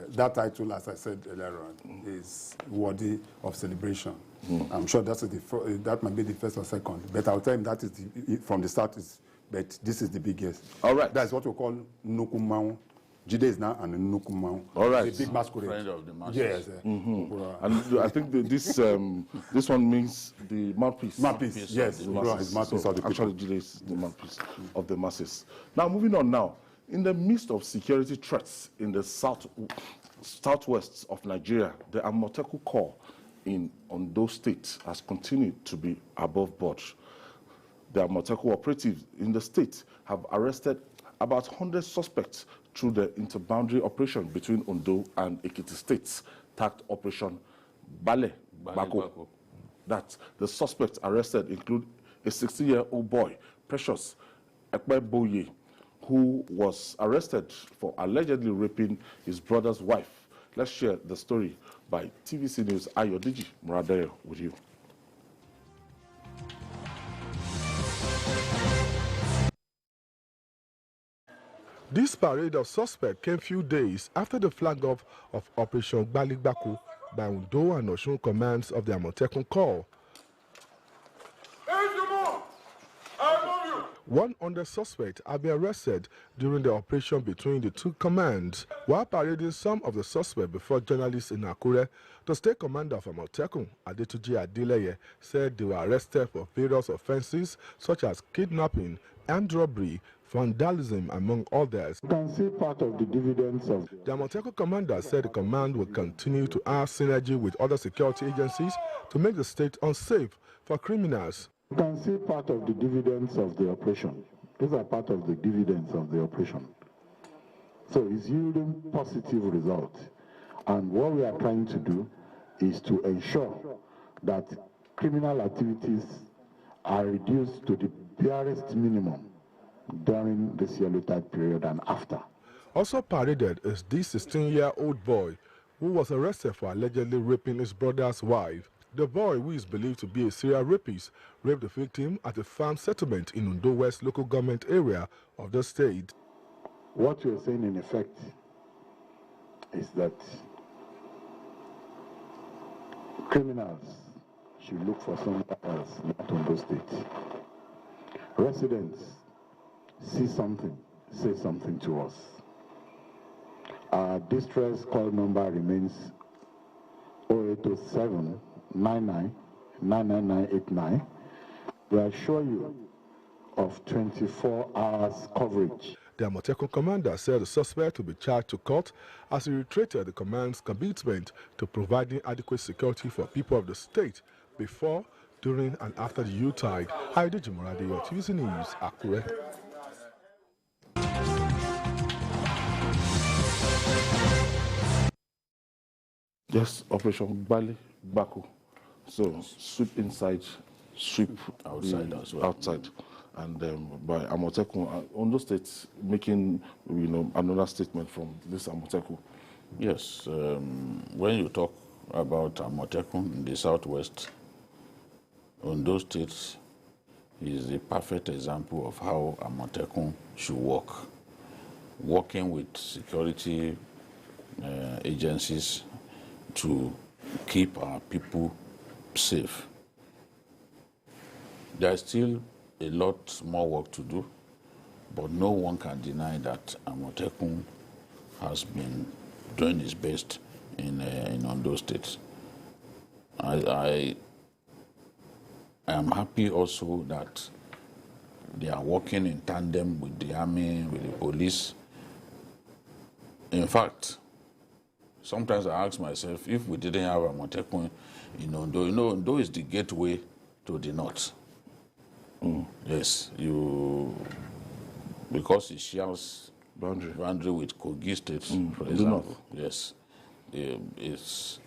that title, as I said earlier on, is worthy of celebration. I'm sure that might be the first or second, but I'll tell him that is from the start. But this is the biggest. All right. That's what we call Nukumau. Jide is now and Nukumau. All right. It's a big masquerade. Friend of the masses. Yes. And I think this this one means the mouthpiece. Mouthpiece, yes. The masses. Mouthpiece of the people. Actually, Jide is the mouthpiece of the masses. Now, moving on now. In the midst of security threats in the southwest of Nigeria, the Amotekun Corps in Ondo State has continued to be above board. The Amotekun operatives in the state have arrested about 100 suspects through the interboundary operation between Ondo and Ekiti states, tagged Operation Bale Bako. That the suspects arrested include a 60-year-old boy, Precious Ekpeboye, who was arrested for allegedly raping his brother's wife. Let's share the story by TVC News Ayodiji Muradere with you. This parade of suspects came few days after the flag off of Operation Baligbako by Ondo and Osun commands of the Amotekun Corps. 100 suspects have been arrested during the operation between the two commands. While parading some of the suspects before journalists in Akure, the state commander of Amotekun, Adetuji Adeleye, said they were arrested for various offences such as kidnapping, armed robbery, vandalism, among others. You can see part of the dividends of the Amotekun commander said the command will continue to have synergy with other security agencies to make the state unsafe for criminals. You can see part of the dividends of the operation. These are part of the dividends of the operation. So it's yielding positive results. And what we are trying to do is to ensure that criminal activities are reduced to the barest minimum during this yellow tide period and after. Also paraded is this 16-year-old boy who was arrested for allegedly raping his brother's wife. The boy, who is believed to be a serial rapist, raped the victim at a farm settlement in Ondo West local government area of the state. What you're saying, in effect, is that criminals should look for somewhere else, not Ondo State. Residents see something, say something to us. Our distress call number remains 0807 999989. We assure you of 24 hours coverage. The Amotekun commander said the suspect will be charged to court as he reiterated the command's commitment to providing adequate security for people of the state before, during, and after the U-tide. Ayodeji Muradere, TVC News, Akure. Yes, Operation Bale Bako. So sweep inside, sweep outside as well. Outside, and by Amotekun, Ondo State making another statement from this Amotekun. Yes, when you talk about Amotekun in the southwest, Ondo State is a perfect example of how Amotekun should work. Working with security agencies to keep our people safe. There's still a lot more work to do, but no one can deny that Amotekun has been doing its best in Ondo State. I am happy also that they are working in tandem with the army, with the police. In fact, sometimes I ask myself, if we didn't have Amotekun in Ondo, Ondo is the gateway to the north. Yes, because it shares boundary with Kogi State, for example. Yes, it's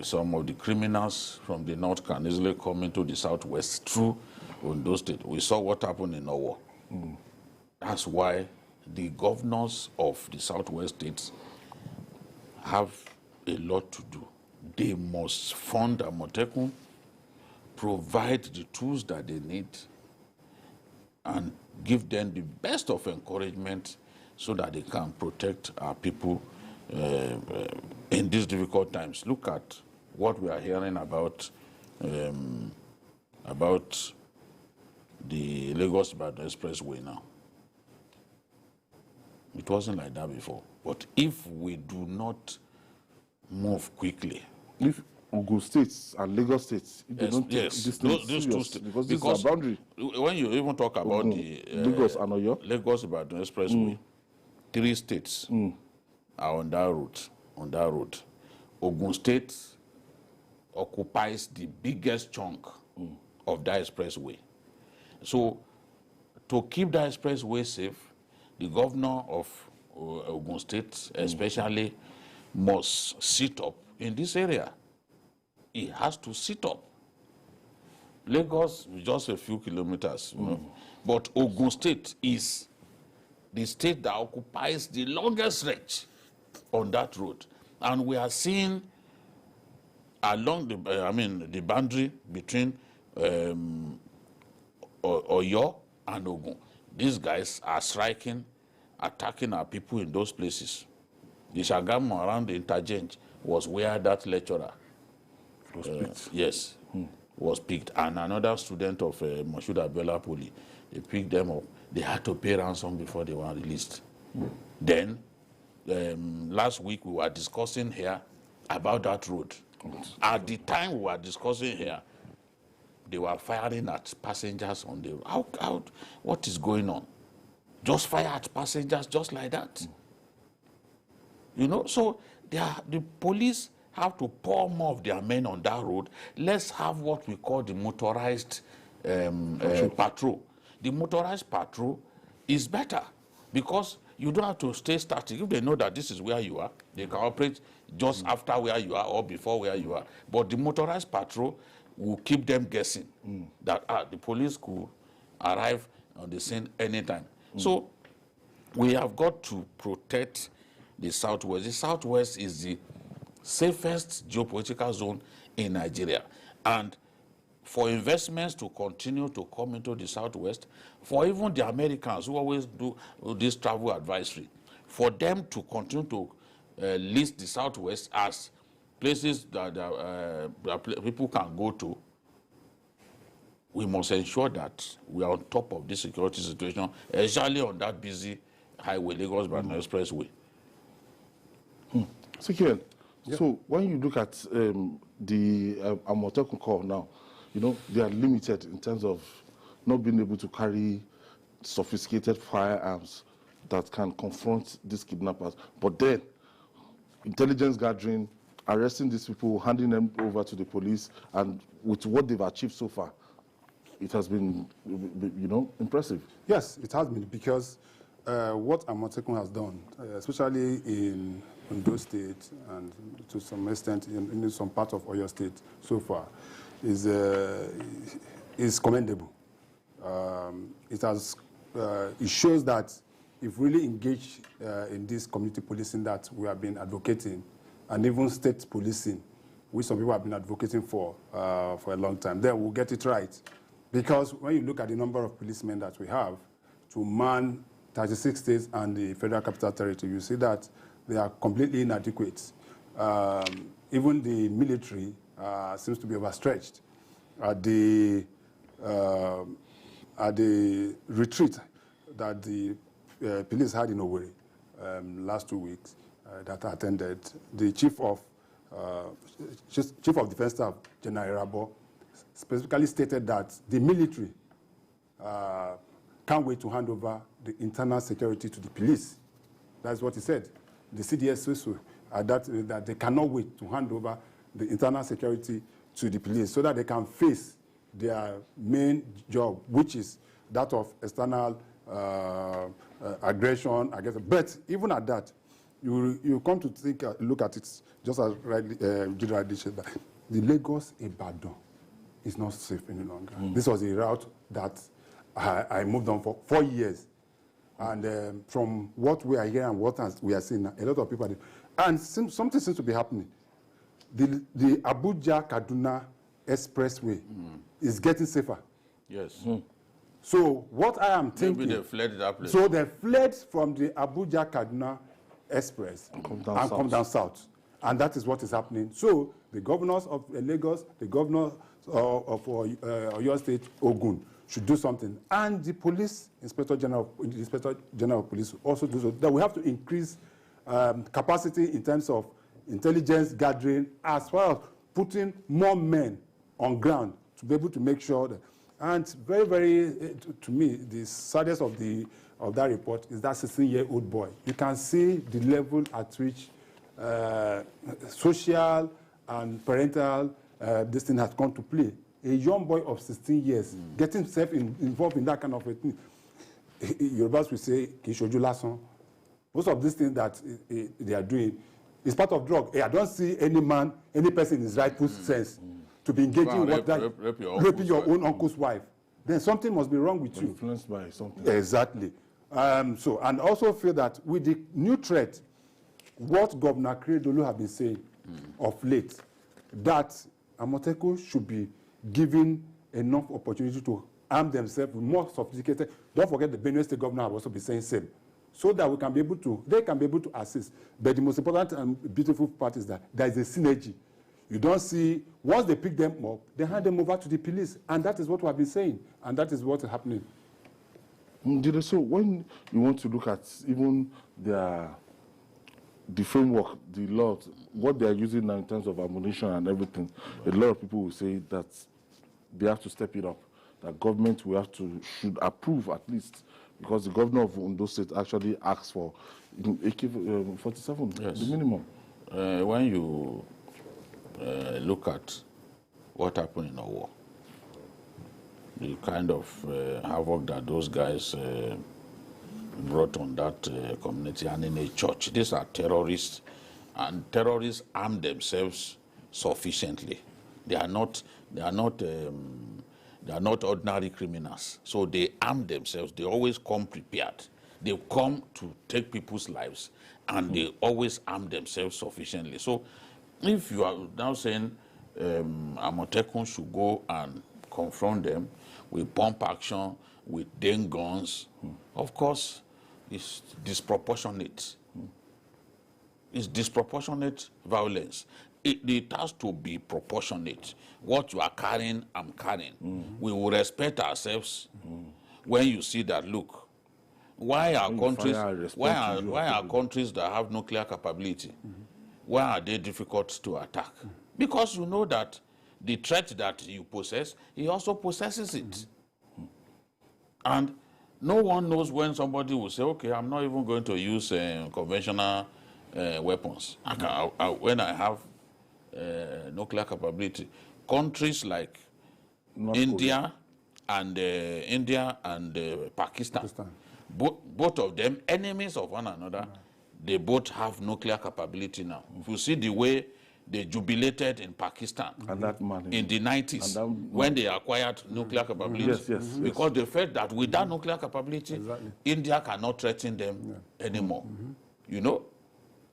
some of the criminals from the north can easily come into the southwest through Ondo State. We saw what happened in Owo. That's why the governors of the southwest states have a lot to do. They must fund Amotekun, provide the tools that they need, and give them the best of encouragement so that they can protect our people in these difficult times. Look at what we are hearing about the Lagos-Ibadan Expressway now. It wasn't like that before. But if we do not move quickly, if Ogun states and Lagos states, if they don't take this thing those two states, because this is a boundary. When you even talk about the Lagos and Oyo, Lagos-Ibadan Expressway, 3 states are on that route. Ogun State occupies the biggest chunk of that expressway. So, to keep that expressway safe, the governor of Ogun State especially must sit up in this area. He has to sit up. Lagos is just a few kilometers, you know, but Ogun State is the state that occupies the longest stretch on that road. And we are seeing along the boundary between Oyo and Ogun, these guys are striking, attacking our people in those places. The Shagamu around the interchange was where that lecturer was picked. Yes, was picked. And another student of Moshood Abiola Poly, they picked them up. They had to pay ransom before they were released. Then, last week we were discussing here about that road. At the time we were discussing here, they were firing at passengers on the road. What is going on? Just fire at passengers just like that. You know, so the police have to pour more of their men on that road. Let's have what we call the motorized patrol. The motorized patrol is better because you don't have to stay static. If they know that this is where you are, they can operate just after where you are or before where you are. But the motorized patrol will keep them guessing that the police could arrive on the scene anytime. So we have got to protect the Southwest. The Southwest is the safest geopolitical zone in Nigeria. And for investments to continue to come into the Southwest, for even the Americans who always do this travel advisory, for them to continue to list the Southwest as places that people can go to, we must ensure that we are on top of this security situation, especially on that busy highway, Lagos-Ibadan Expressway. Second, so when you look at the Amotekun call now, you know, they are limited in terms of not being able to carry sophisticated firearms that can confront these kidnappers. But then, intelligence gathering, arresting these people, handing them over to the police, and with what they've achieved so far, it has been, you know, impressive. Yes, it has been, because what Amotekun has done, especially in Ondo State and to some extent in some part of Oyo State so far, is commendable. It shows that if really engaged in this community policing that we have been advocating, and even state policing, which some people have been advocating for a long time, then we'll get it right. Because when you look at the number of policemen that we have to man 36 states and the Federal Capital Territory, you see that they are completely inadequate. Even the military seems to be overstretched. At the retreat that the police had in Owerri last 2 weeks that I attended, the Chief of Defense Staff, General Rabo, specifically stated that the military can't wait to hand over the internal security to the police. That's what he said. The CDS that they cannot wait to hand over the internal security to the police so that they can face their main job, which is that of external aggression, I guess. But even at that, you come to look at it, just as Jude rightly said, that the Lagos-Ibadan is not safe any longer. This was a route that I moved on for 4 years. And from what we are hearing and what we are seeing, a lot of people are, and something seems to be happening. The Abuja-Kaduna Expressway is getting safer. Yes. So what I am thinking... Maybe they fled that place. So they fled from the Abuja-Kaduna express and come down south. And that is what is happening. So the governors of Lagos, the governors of Oyo State, Ogun, should do something. And the police, Inspector General of Police also do so. That we have to increase capacity in terms of intelligence gathering, as well as putting more men on ground to be able to make sure that. And very, very, to me, the saddest of that report is that 16-year-old boy. You can see the level at which social and parental this thing has come to play. A young boy of 16 years getting himself involved in that kind of a thing. Yorubas will say, "Kishoju lasan." Most of these things that they are doing is part of drug. I don't see any man, any person in his rightful sense to be engaging raping your own uncle's wife. Then something must be wrong with you. Influenced by something. Exactly. And also feel that with the new threat, what Governor Akeredolu have been saying of late, that Amotekun should be given enough opportunity to arm themselves with more sophisticated. Don't forget the Benue State governor will also be saying same, so that they can be able to assist. But the most important and beautiful part is that there is a synergy. You don't see, once they pick them up, they hand them over to the police, and that is what we have been saying, and that is what is happening. So when you want to look at even the framework, the law, what they are using now in terms of ammunition and everything, a lot of people will say that they have to step it up. That government should approve at least, because the governor of Ondo State actually asked for AK-47, yes, the minimum. When you look at what happened in Owo, the kind of havoc that those guys brought on that community and in a church. These are terrorists, and terrorists arm themselves sufficiently. They are not ordinary criminals. So they arm themselves. They always come prepared. They come to take people's lives, and they always arm themselves sufficiently. So if you are now saying Amotekun should go and confront them with pump action, with den guns, of course, it's disproportionate. It's disproportionate violence. It has to be proportionate. What you are carrying, I'm carrying. We will respect ourselves when you see that, look, why are countries that have nuclear capability, why are they difficult to attack? Because you know that the threat that you possess, he also possesses it. And no one knows when somebody will say, okay, I'm not even going to use conventional weapons. When I have nuclear capability. Countries like India and Pakistan, both of them enemies of one another, they both have nuclear capability now. If you see the way they jubilated in Pakistan in the 90s when they acquired nuclear capability, because they felt that with that nuclear capability, India cannot threaten them anymore. You know?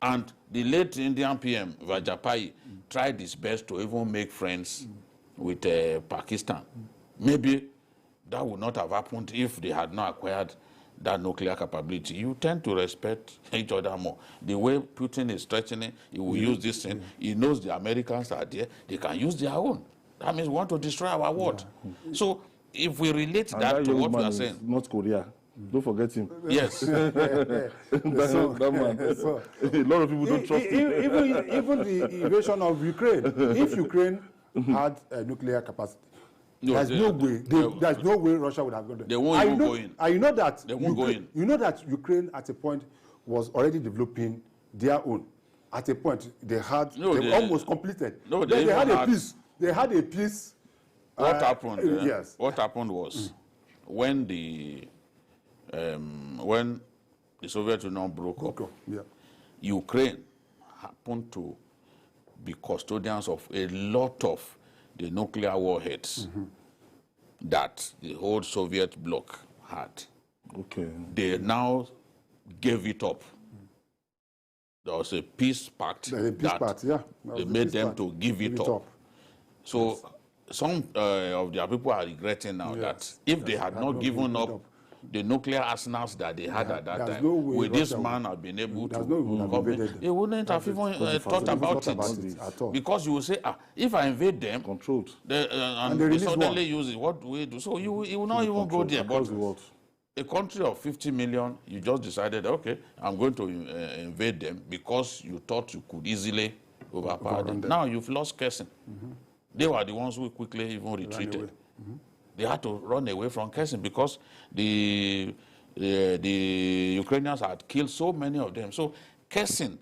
And the late Indian PM, Vajpayee, tried his best to even make friends with Pakistan. Maybe that would not have happened if they had not acquired that nuclear capability. You tend to respect each other more. The way Putin is threatening, he will use this thing. He knows the Americans are there. They can use their own. That means we want to destroy our world. So if we relate that to what we are saying. North Korea. Don't forget him. Yes. that man. A lot of people don't trust him. Even the invasion of Ukraine. If Ukraine had a nuclear capacity, there's no way Russia would have gone there. They won't even go in. You know that they won't go in. You know that Ukraine at a point was already developing their own. At a point they almost completed. No, they had a peace. They had a peace. What happened? Yes. What happened was when the Soviet Union broke up, Ukraine happened to be custodians of a lot of the nuclear warheads that the whole Soviet bloc had. Okay. They now gave it up. There was a peace pact they made them to give it up. So some of their people are regretting now that if they had not given up the nuclear arsenals that they had at that time, no way would this Russia man have been able to? no way would have invaded them. He wouldn't have even thought about it at all. because you will say, if I invade them, Controlled. and they suddenly use it, what do we do? So you will not even go there. But a country of 50 million, you just decided, okay, I'm going to invade them because you thought you could easily overpower them. Now you've lost Kherson. They were the ones who quickly even retreated. They had to run away from Kherson because the Ukrainians had killed so many of them. So Kherson,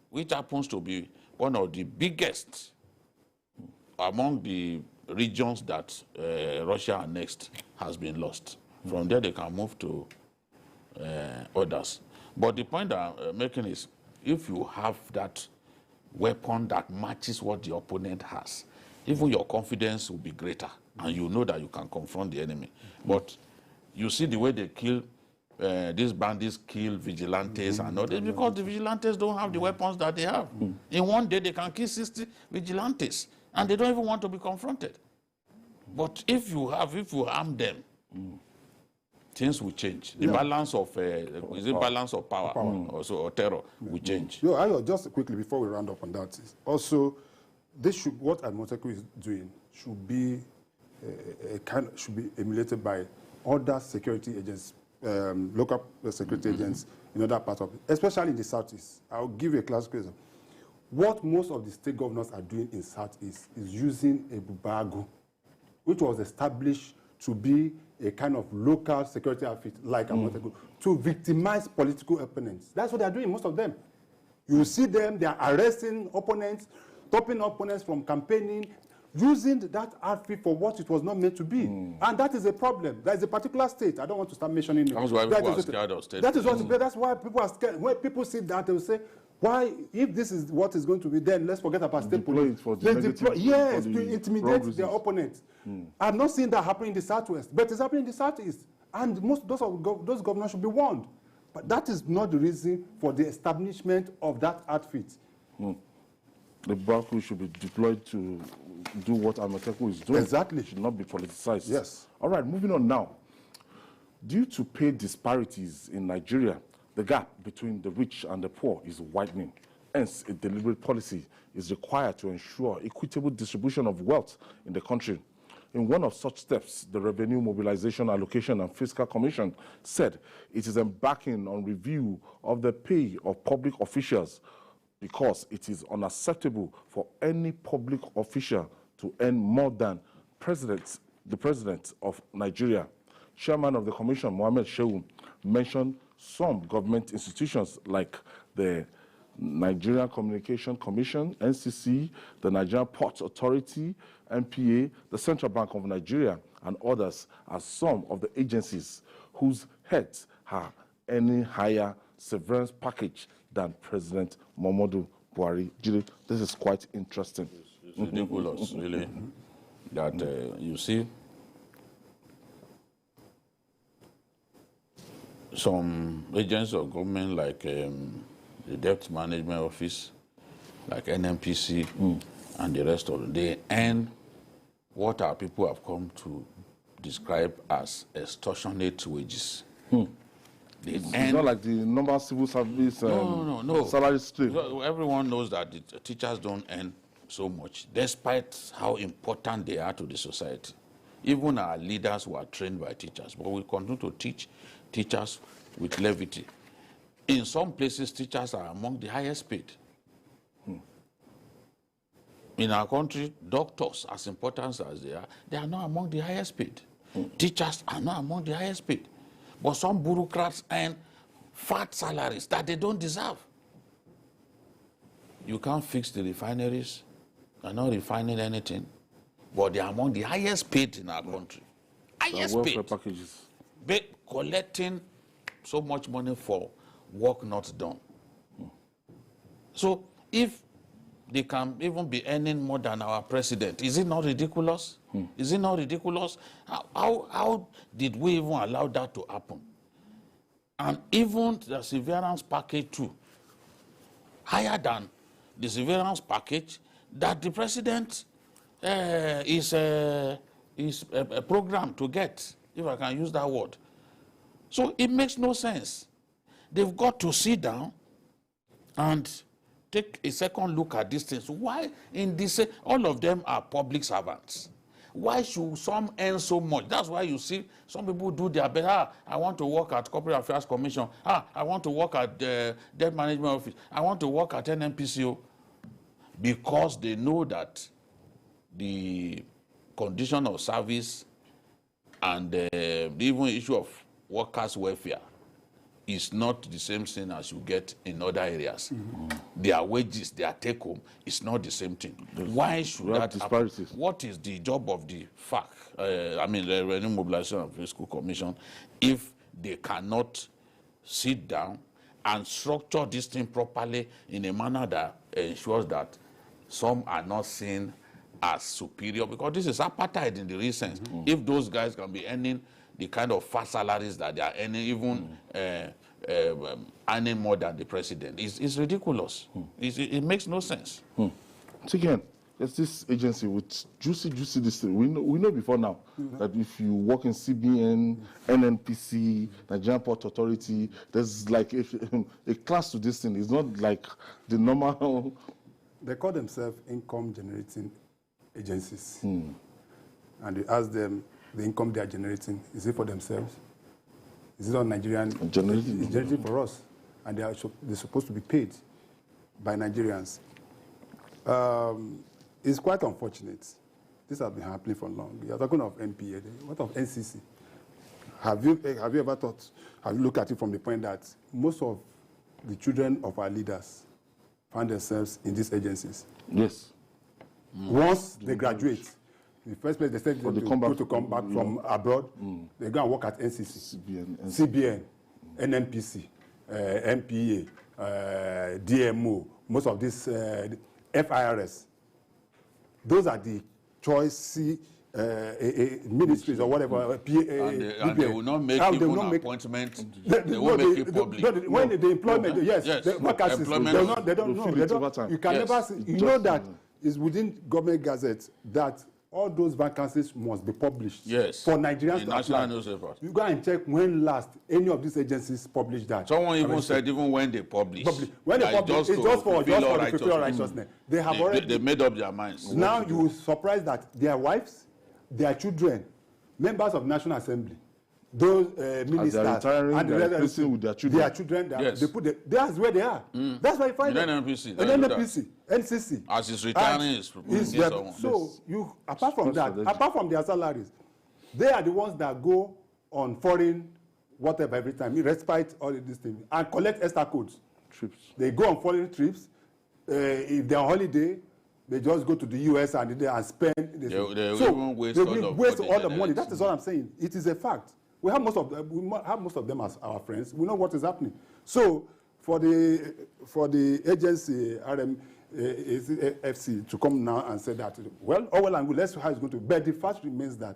which happens to be one of the biggest among the regions that Russia annexed, has been lost. From there, they can move to others. But the point I'm making is, if you have that weapon that matches what the opponent has, even your confidence will be greater, and you know that you can confront the enemy. But you see the way they kill, these bandits kill vigilantes and all this, because the vigilantes don't have the weapons that they have. In one day, they can kill 60 vigilantes, and they don't even want to be confronted. But if you arm them, things will change. The balance of balance of power also, or terror will change. Just quickly before we round up on that, also what Amotekun is doing should be should be emulated by other security agents, local security agents in other parts of it, especially in the Southeast. I'll give you a classic example. What most of the state governors are doing in Southeast is using a bubago, which was established to be a kind of local security outfit like Amotekun, to victimize political opponents. That's what they're doing, most of them. You see them, they are arresting opponents, stopping opponents from campaigning, using that outfit for what it was not meant to be. And that is a problem. There is a particular state. I don't want to start mentioning it. That's why people are scared of state. That's why people are scared. When people see that, they will say, why, if this is what is going to be, then let's forget about state police. To intimidate their opponents. I'm not seeing that happening in the Southwest, but it's happening in the Southeast. And most those governors should be warned. But that is not the reason for the establishment of that outfit. The Baraku should be deployed to do what Amotekun is doing. Exactly. It should not be politicized. Yes. All right, moving on now. Due to pay disparities in Nigeria, the gap between the rich and the poor is widening. Hence, a deliberate policy is required to ensure equitable distribution of wealth in the country. In one of such steps, the Revenue Mobilization, Allocation and Fiscal Commission said it is embarking on review of the pay of public officials because it is unacceptable for any public official to earn more than the president of Nigeria. Chairman of the commission, Mohammed Shehu, mentioned some government institutions like the Nigerian Communication Commission, NCC, the Nigerian Ports Authority, NPA, the Central Bank of Nigeria, and others as some of the agencies whose heads are earning higher severance package than President Muhammadu Buhari. This is quite interesting. It's ridiculous, really, that you see some agents of government like the Debt Management Office, like NMPC, and the rest of them, they earn what our people have come to describe as extortionate wages. It's not like the normal civil service no. salary stream. Everyone knows that the teachers don't earn so much, despite how important they are to the society. Even our leaders were trained by teachers, but we continue to teach teachers with levity. In some places, teachers are among the highest paid. In our country, doctors, as important as they are not among the highest paid. Teachers are not among the highest paid. But some bureaucrats earn fat salaries that they don't deserve. You can't fix the refineries. They're not refining anything. But they are among the highest paid in our country. Highest paid. Packages. Collecting so much money for work not done. So if they can even be earning more than our president, is it not ridiculous? Is it not ridiculous? How did we even allow that to happen? And even the severance package too, higher than the severance package that the president is programmed to get, if I can use that word. So it makes no sense. They've got to sit down and take a second look at these things. Why in this, all of them are public servants. Why should some earn so much? That's why you see some people do their best. I want to work at Corporate Affairs Commission. I want to work at the Debt Management Office. I want to work at NNPCO. Because they know that the condition of service and the even issue of workers' welfare is not the same thing as you get in other areas. Their wages, their take-home is not the same thing. Why should that happen? What is the job of the FAC, the Revenue Mobilization and Fiscal Commission, if they cannot sit down and structure this thing properly in a manner that ensures that some are not seen as superior? Because this is apartheid in the real sense. If those guys can be earning the kind of fast salaries that they are earning, even earning more than the president, it's ridiculous. It makes no sense. So again, there's this agency with juicy this thing. We know before now that if you work in CBN, NNPC, Nigerian Port Authority, there's like a class to this thing. It's not like the normal. They call themselves income generating agencies. And you ask them, the income they are generating, is it for themselves? Is it on Nigerian? It's generating for us. And they're supposed to be paid by Nigerians. It's quite unfortunate. This has been happening for long. You're talking of NPA. What of NCC? Have you ever thought, have you looked at it from the point that most of the children of our leaders find themselves in these agencies? Yes. Once they graduate, in the first place they said to come back from abroad, they go and work at NCC, CBN, NNPC, MPA, DMO, most of these FIRS. Those are the choice ministries or whatever. And they will not make even appointments. They won't make it public. When the employment, the vacancies, they don't know. You can never see. You know that it's within government gazettes that all those vacancies must be published for Nigerians to apply. Newspapers. You go and check when last any of these agencies published that. Someone even said even when they publish. When they publish, it's just for the fulfill righteousness. They have already. They made up their minds. Now you will surprise that their wives, their children, members of National Assembly, those ministers, and the with their children, they put that's where they are. That's why you find NNPC, NCC. As is retiring, so you apart from that, apart from their salaries, they are the ones that go on foreign whatever every time, respite all of these things, and collect extra codes. Trips. They go on foreign trips. If they're on holiday, they just go to the US and spend. They waste all the money. That is what I'm saying. It is a fact. We have most of them as our friends. We know what is happening. So for the agency FC to come now and say that, well, and good, let's see how it's going to be. But the fact remains that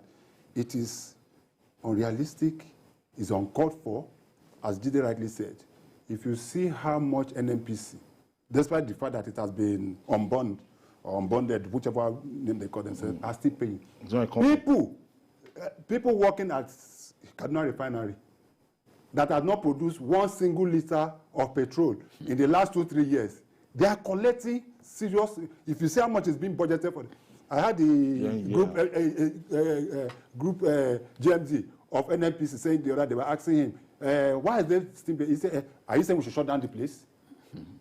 it is unrealistic, is uncalled for, as Jide rightly said. If you see how much NNPC, despite the fact that it has been unbonded, whichever name they call themselves, are still paying. People working at Kaduna Refinery that has not produced 1 single liter of petrol in the last 2-3 years, they are collecting serious. If you see how much is being budgeted for, I had the group GMD of NNPC saying the other, they were asking him, why is there still? He said, are you saying we should shut down the place?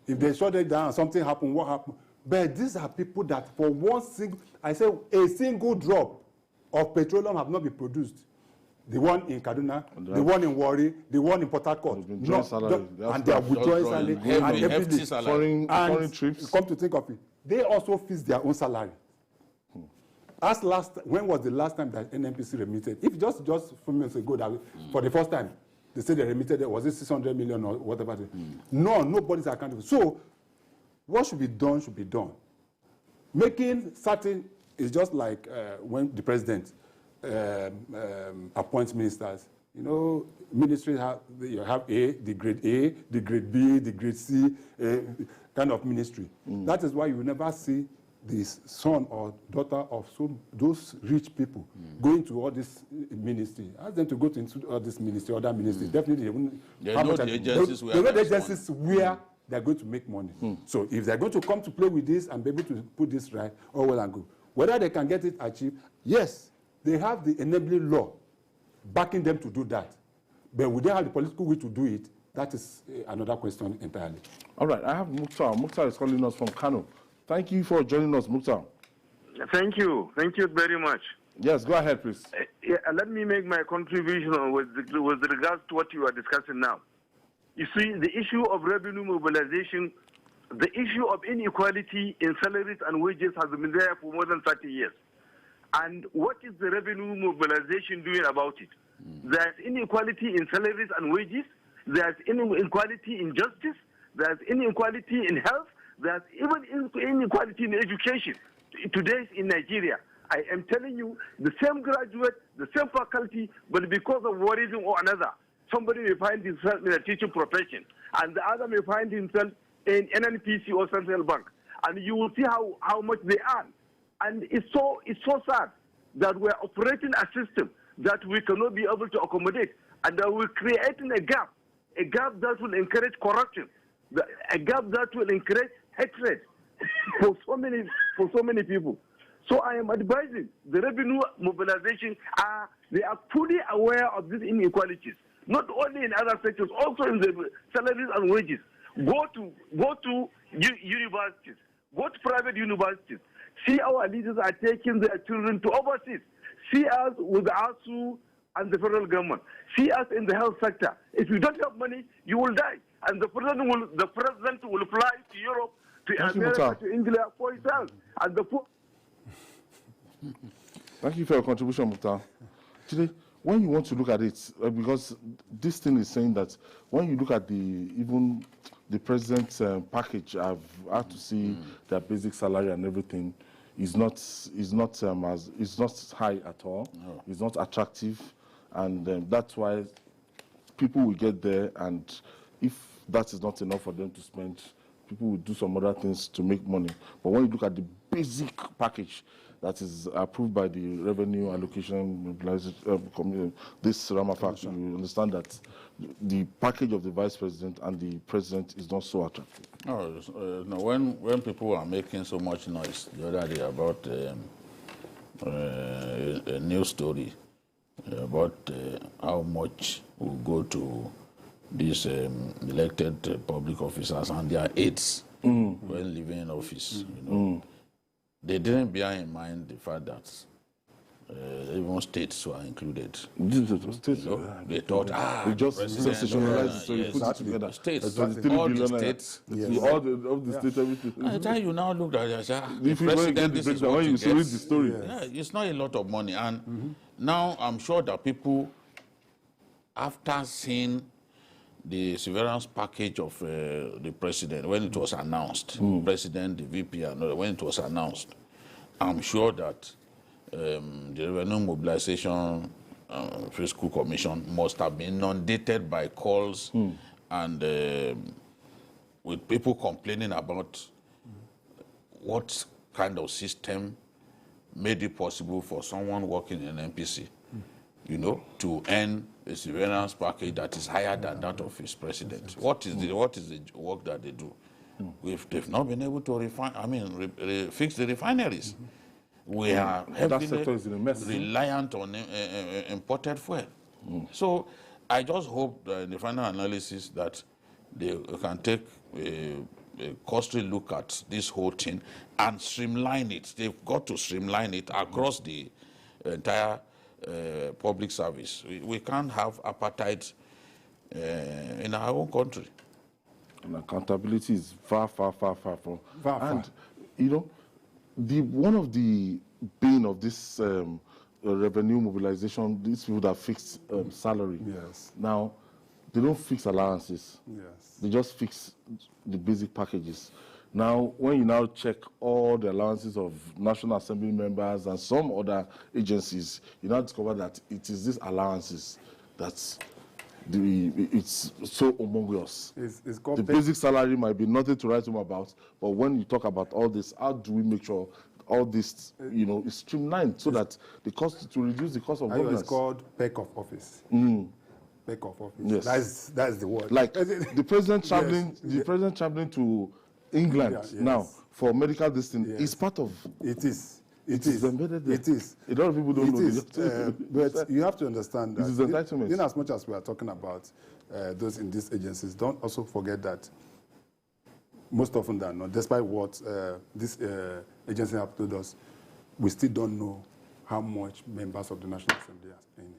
If they shut it down, something happened, what happened? But these are people that for a single drop of petroleum have not been produced. The one in Kaduna, the one in Warri, the one in Port Harcourt, and they are withdrawing salary, foreign trips. Come to think of it, they also fix their own salary. When was the last time that NNPC remitted? If just a few months ago, that for the first time, they said they remitted, was it 600 million or whatever? No, nobody's accountable. So, what should be done should be done. Making certain is just like when the president appoints ministers. You know, ministries you have the grade A, the grade B, the grade C kind of ministry. That is why you will never see the son or daughter of those rich people going to all this ministry. Ask them to go into all this ministry, other ministry. Definitely, they won't. They know the agencies where they know the agencies where they're going to make money. So if they're going to come to play with this and be able to put this right, all well and good. Whether they can get it achieved, yes, they have the enabling law backing them to do that. But would they have the political will to do it? That is another question entirely. All right, I have Mukhtar. Mukhtar is calling us from Kano. Thank you for joining us, Mukhtar. Thank you. Thank you very much. Yes, go ahead, please. Let me make my contribution with regards to what you are discussing now. You see, the issue of revenue mobilization, the issue of inequality in salaries and wages has been there for more than 30 years. And what is the revenue mobilization doing about it? There's inequality in salaries and wages. There's inequality in justice. There's inequality in health. There's even inequality in education. Today in Nigeria, I am telling you, the same graduate, the same faculty, but because of one reason or another, somebody may find himself in a teaching profession, and the other may find himself in NNPC or Central Bank. And you will see how much they earn. And it's so sad that we're operating a system that we cannot be able to accommodate, and that we're creating a gap that will encourage corruption, a gap that will encourage hatred for so many people. So I am advising the revenue mobilization, they are fully aware of these inequalities, not only in other sectors, also in the salaries and wages. Go to universities, go to private universities. See our leaders are taking their children to overseas. See us with the ASUU and the federal government. See us in the health sector. If you don't have money, you will die. And the president will fly to Europe, to America, to England for his health. And the poor. Thank you for your contribution, Mukhtar. Today, when you want to look at it, because this thing is saying that when you look at even the president's package, I've had to see their basic salary and everything. Is not high at all. No. It's not attractive, and that's why people will get there. And if that is not enough for them to spend, people will do some other things to make money. But when you look at the basic package that is approved by the Revenue Allocation this Ramafact, you understand that the package of the vice president and the president is not so attractive. No, when people are making so much noise the other day about a news story about how much will go to these elected public officers and their aides when leaving office, you know. They didn't bear in mind the fact that even states were included. States, they thought, they just sensationalized, so you put it together. States, all the states, all the states, everything. By the time you now look at it, if you get the breakdown, when you read the story, it's not a lot of money. And now I'm sure that people, after seeing the severance package of the president, when it was announced, president, the VP, and when it was announced, I'm sure that the Revenue Mobilization Fiscal Commission must have been inundated by calls and with people complaining about what kind of system made it possible for someone working in an NPC, you know, to earn a surveillance package that is higher than that of his president. What is the work that they do? They've not been able to fix the refineries. We are heavily reliant on imported fuel. So I just hope that in the final analysis that they can take a costly look at this whole thing and streamline it. They've got to streamline it across the entire public service. We can't have apartheid in our own country. And accountability is far from. And, you know, one of the bane of this revenue mobilization, these people that fix salary. Yes. Now, they don't fix allowances. Yes. They just fix the basic packages. Now, when you now check all the allowances of National Assembly members and some other agencies, you now discover that it is these allowances that it's so humongous. It's called the basic salary might be nothing to write home about, but when you talk about all this, how do we make sure all this, is streamlined so that the cost to reduce the cost of governance? It's called peck of office. Peck of office. Yes. That's the word. Like the president traveling, the president traveling to England now for medical distance is part of. It is. It is embedded there. It is. A lot of people don't know this. But you have to understand that. This is entitlement. In as much as we are talking about those in these agencies, don't also forget that most often than not, despite what this agency have told us, we still don't know how much members of the National Assembly are spending.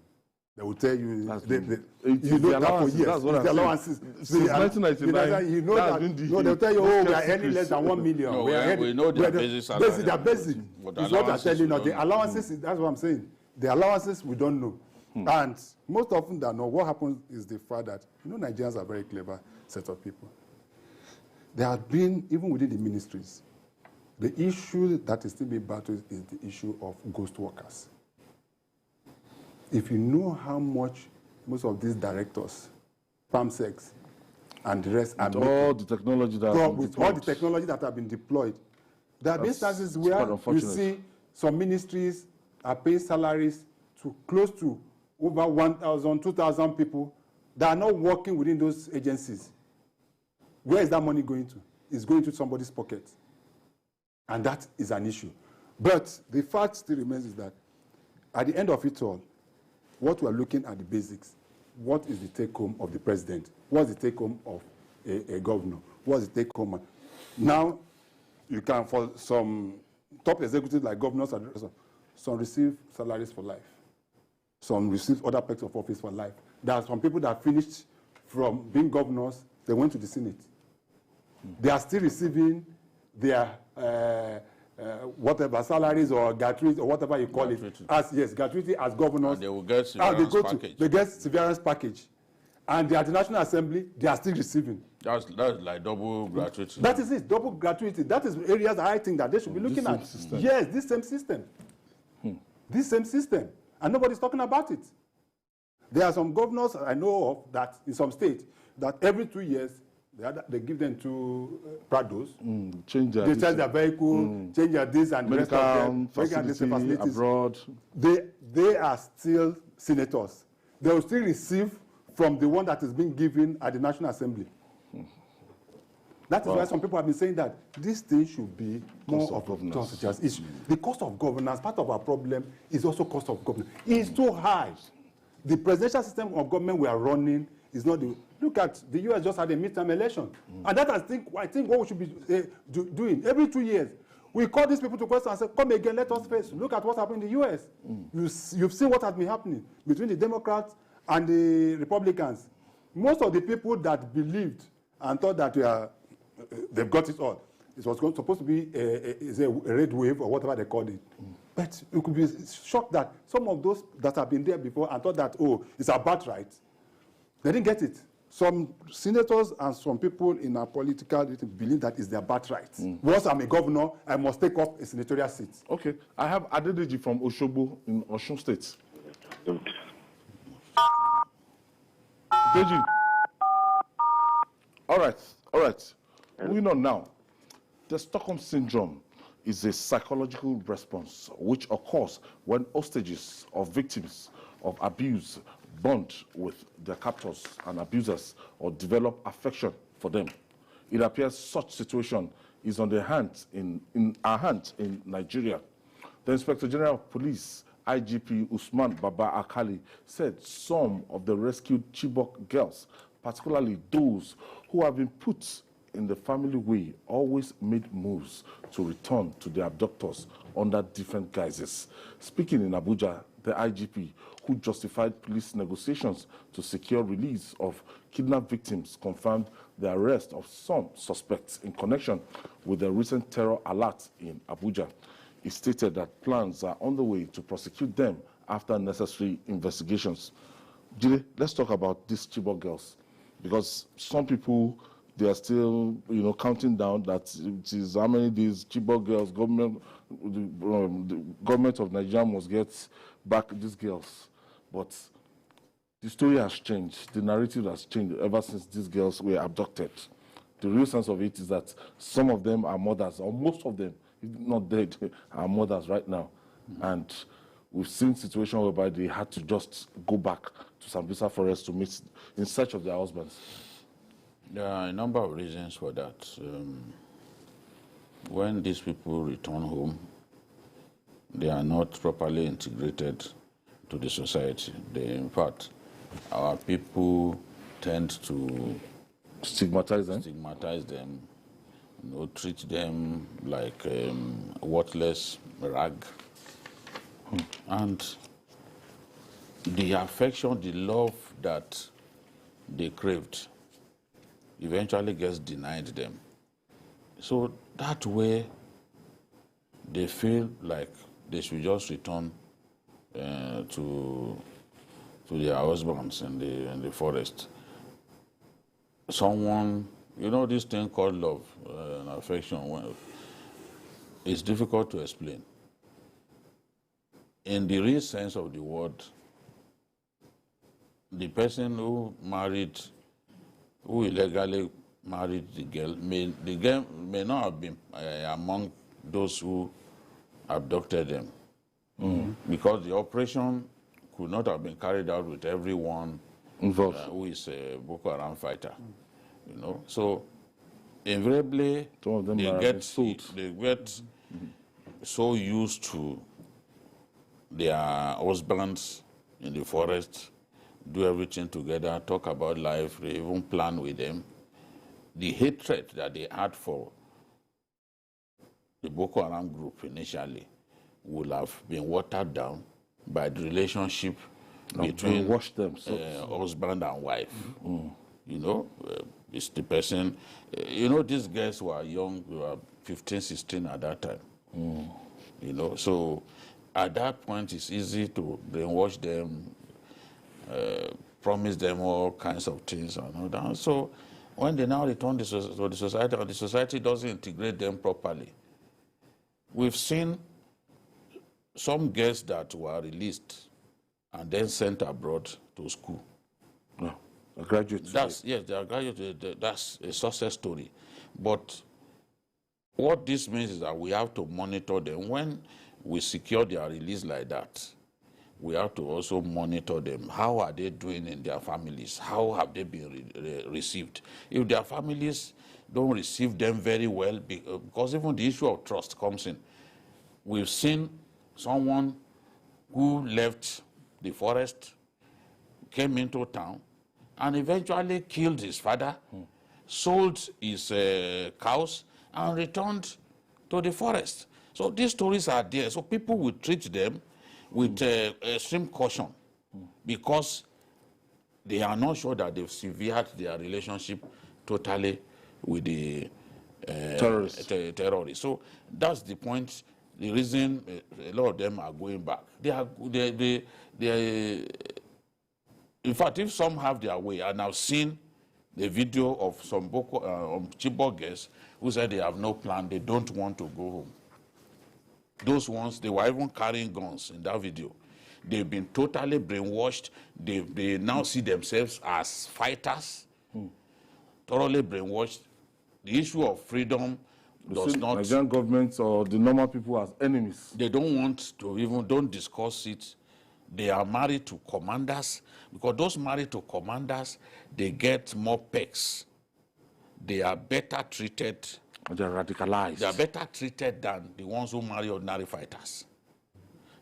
They will tell you, you know that for years. That's what the allowances. Since 1999, you know that. They'll tell you, oh, we are earning less than 1 million. No, we know their basic salary. Their basic is what they're telling us. The allowances, that's what I'm saying. The allowances, we don't know. And most often than not, what happens is the fact that, Nigerians are a very clever set of people. There have been, even within the ministries, the issue that is still being battled is the issue of ghost workers. If you know how much most of these directors, PAMSECs, and the rest are all the technology that all the technology that have been deployed, there are instances where you see some ministries are paying salaries to close to over 1,000, 2,000 people that are not working within those agencies. Where is that money going to? It's going to somebody's pocket. And that is an issue. But the fact still remains is that at the end of it all, what we are looking at the basics. What is the take-home of the president? What's the take-home of a governor? What's the take-home? Now, you can, for some top executives like governors, some receive salaries for life. Some receive other perks of office for life. There are some people that finished from being governors, they went to the Senate. They are still receiving their whatever salaries or gratuity or whatever you call it, gratuity as governors. And they will get severance package. They get severance package, and they are the National Assembly. They are still receiving. That's like double gratuity. That is it, double gratuity. That is areas I think that they should be looking at. Yes, this same system, this same system, and nobody's talking about it. There are some governors I know of that in some states that every 2 years. They give them to Prados, change their vehicle, change their this and medical the rest of them, facility abroad. They are still senators. They will still receive from the one that is being given at the National Assembly. That is why some people have been saying that this thing should be more of governance. The cost of governance, part of our problem is also cost of governance. It's too high. The presidential system of government we are running is not the... Look at the U.S. just had a midterm election. And that I think what we should be doing every 2 years. We call these people to question and say, come again, let us face. Look at what's happening in the U.S. You've seen what has been happening between the Democrats and the Republicans. Most of the people that believed and thought that they've got it all, it was supposed to be a red wave or whatever they called it. But you could be shocked that some of those that have been there before and thought that, oh, it's our birthright, they didn't get it. Some senators and some people in our political believe that is their birthright. Once I'm a governor, I must take up a senatorial seat. Okay. I have Adedeji from Osogbo in Osun State. Deji. All right. Moving on now. The Stockholm Syndrome is a psychological response which occurs when hostages or victims of abuse bond with their captors and abusers or develop affection for them. It appears such situation is on the hand in our hands in Nigeria. The Inspector General of Police, IGP Usman Baba Akali, said some of the rescued Chibok girls, particularly those who have been put in the family way, always made moves to return to their abductors under different guises. Speaking in Abuja, the IGP, who justified police negotiations to secure release of kidnapped victims, confirmed the arrest of some suspects in connection with the recent terror alert in Abuja. He stated that plans are on the way to prosecute them after necessary investigations. Jide, let's talk about these Chibok girls, because some people, they are still, counting down that it is how many days Chibok girls, the government of Nigeria must get back these girls. But the story has changed. The narrative has changed ever since these girls were abducted. The real sense of it is that some of them are mothers, or most of them, if not dead, are mothers right now. And we've seen situations whereby they had to just go back to Sambisa Forest to meet in search of their husbands. There are a number of reasons for that. When these people return home, they are not properly integrated to the society. In fact, our people tend to stigmatize them, treat them like worthless rag. And the affection, the love that they craved eventually gets denied them. So that way, they feel like they should just return to their husbands in the forest. Someone, this thing called love and affection, it's difficult to explain. In the real sense of the word, the person who illegally married the girl may not have been among those who abducted them. Because the operation could not have been carried out with everyone involved who is a Boko Haram fighter. So invariably they get so used to their husbands in the forest, do everything together, talk about life, they even plan with them. The hatred that they had for the Boko Haram group initially would have been watered down by the relationship between husband and wife. It's the person, these guys were young, they were 15, 16 at that time. So at that point, it's easy to brainwash them, promise them all kinds of things and all that. So when they now return to the society, or the society doesn't integrate them properly, we've seen some girls that were released and then sent abroad to school. No, a graduate. Yes, they are graduates. That's a success story. But what this means is that we have to monitor them. When we secure their release like that, we have to also monitor them. How are they doing in their families? How have they been received? If their families don't receive them very well, because even the issue of trust comes in. We've seen someone who left the forest, came into town, and eventually killed his father, sold his cows, and returned to the forest. So these stories are there. So people will treat them with extreme caution because they are not sure that they've severed their relationship totally with the terrorists. So that's the point. The reason a lot of them are going back. In fact, if some have their way, and I've seen the video of some Chibok girls who said they have no plan, they don't want to go home. Those ones, they were even carrying guns in that video. They've been totally brainwashed. They now see themselves as fighters, thoroughly brainwashed. The issue of freedom does not... Nigerian government or the normal people as enemies. They don't want to don't discuss it. They are married to commanders, because those married to commanders, they get more perks. They are better treated. They are radicalized. They are better treated than the ones who marry ordinary fighters.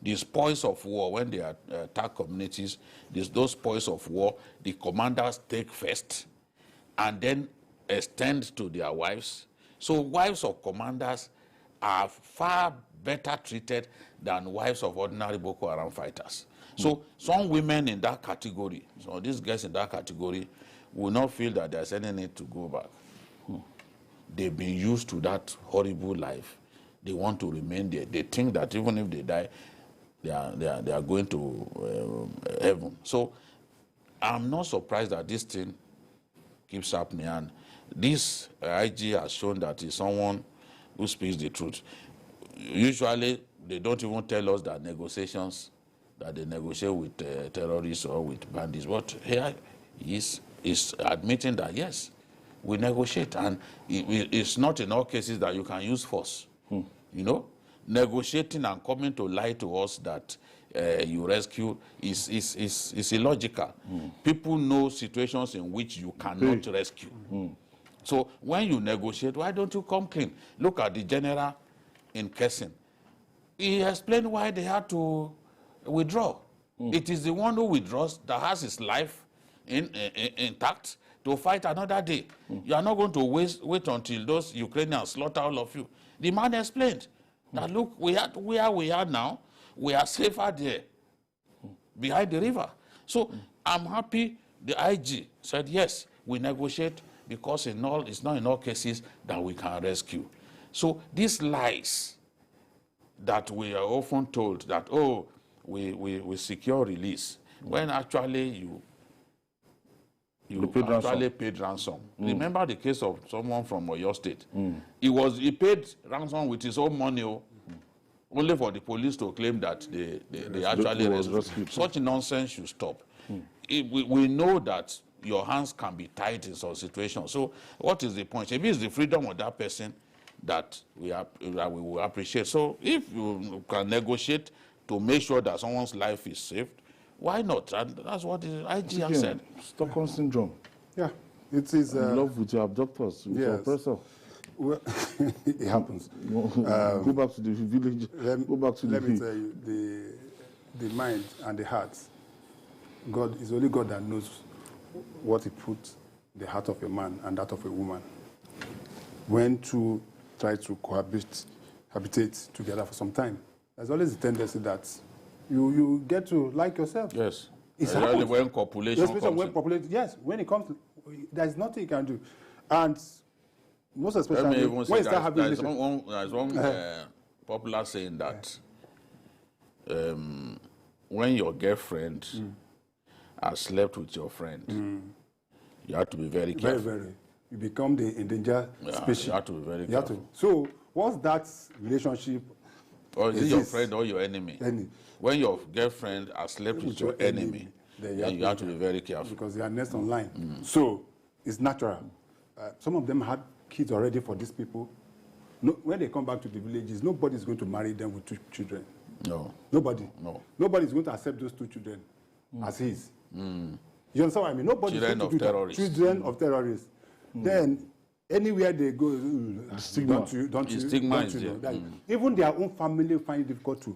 The spoils of war, when they attack communities, those spoils of war, the commanders take first and then extend to their wives. So wives of commanders are far better treated than wives of ordinary Boko Haram fighters. So some women in that category, so these guys in that category, will not feel that there's any need to go back. They've been used to that horrible life. They want to remain there. They think that even if they die, they are going to heaven. So I'm not surprised that this thing keeps happening. And this IG has shown that he's someone who speaks the truth. Usually, they don't even tell us that negotiations that they negotiate with terrorists or with bandits. But here is admitting that, yes, we negotiate. And it's not in all cases that you can use force. You know, negotiating and coming to lie to us that you rescue is illogical. People know situations in which you cannot rescue. So when you negotiate, why don't you come clean? Look at the general in Kesin. He explained why they had to withdraw. It is the one who withdraws that has his life intact to fight another day. You are not going to wait until those Ukrainians slaughter all of you. The man explained that, look, where we are now, we are safer there, behind the river. So I'm happy the IG said, yes, we negotiate, because it's not in all cases that we can rescue. So these lies that we are often told that, oh, we secure release, when actually you actually paid ransom. Remember the case of someone from Oyo State. He paid ransom with his own money, only for the police to claim that they actually rescued. Such nonsense should stop. We know that your hands can be tied in some situations. So what is the point? If it's the freedom of that person that we will appreciate. So if you can negotiate to make sure that someone's life is saved, why not? And that's what the IG has said. Stockholm syndrome. Yeah, it is. Love with your abductors, with your oppressor. Well, it happens. Go back to the village. Go back to let me tell you, the mind and the heart. God is only God that knows what He put the heart of a man and that of a woman. When two try to cohabitate together for some time, there's always a tendency that you get to like yourself. Yes. It's especially when population comes. Yes, when it comes, there's nothing you can do. And most especially when you start having... There's one popular saying that when your girlfriend has slept with your friend, you have to be very careful. Very, very. You become the endangered species. You have to be very careful. So once that relationship... Or is it your friend or your enemy? When your girlfriend has slept with your enemy, then you have to be very careful. Because they are next online. So it's natural. Some of them had kids already for these people. No, when they come back to the villages, nobody is going to marry them with 2 children. No. Nobody. No. Nobody is going to accept those 2 children as his. You understand what I mean? Nobody Children is going to do that. Children of terrorists. Then anywhere they go, don't you know that even their own family find it difficult to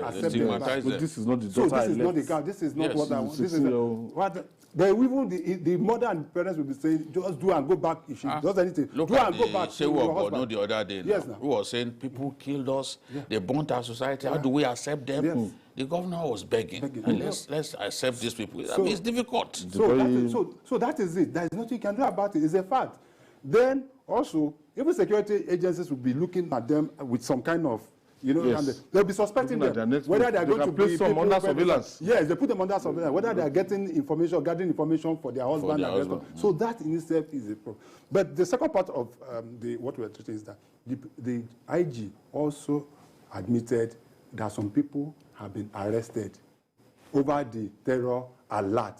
accept them. But this is not the daughter. So this is not the girl. This is not what I want. This is what even the mother and parents will be saying, just do and go back. If she does anything, look do at and go back to your husband. The other day, who was saying people killed us, they burnt our society. How do we accept them? Yes. The governor was begging. Let's accept these people. So, I mean, it's difficult. So that is it. There is nothing you can do about it. It's a fact. Then also, even security agencies will be looking at them with some kind of, they'll be suspecting them whether they are going to place some under surveillance. Yes, they put them under surveillance, whether they are getting information, gathering information for their husband. So that in itself is a problem. But the second part of what we are treating is that the IG also admitted that some people have been arrested over the terror alert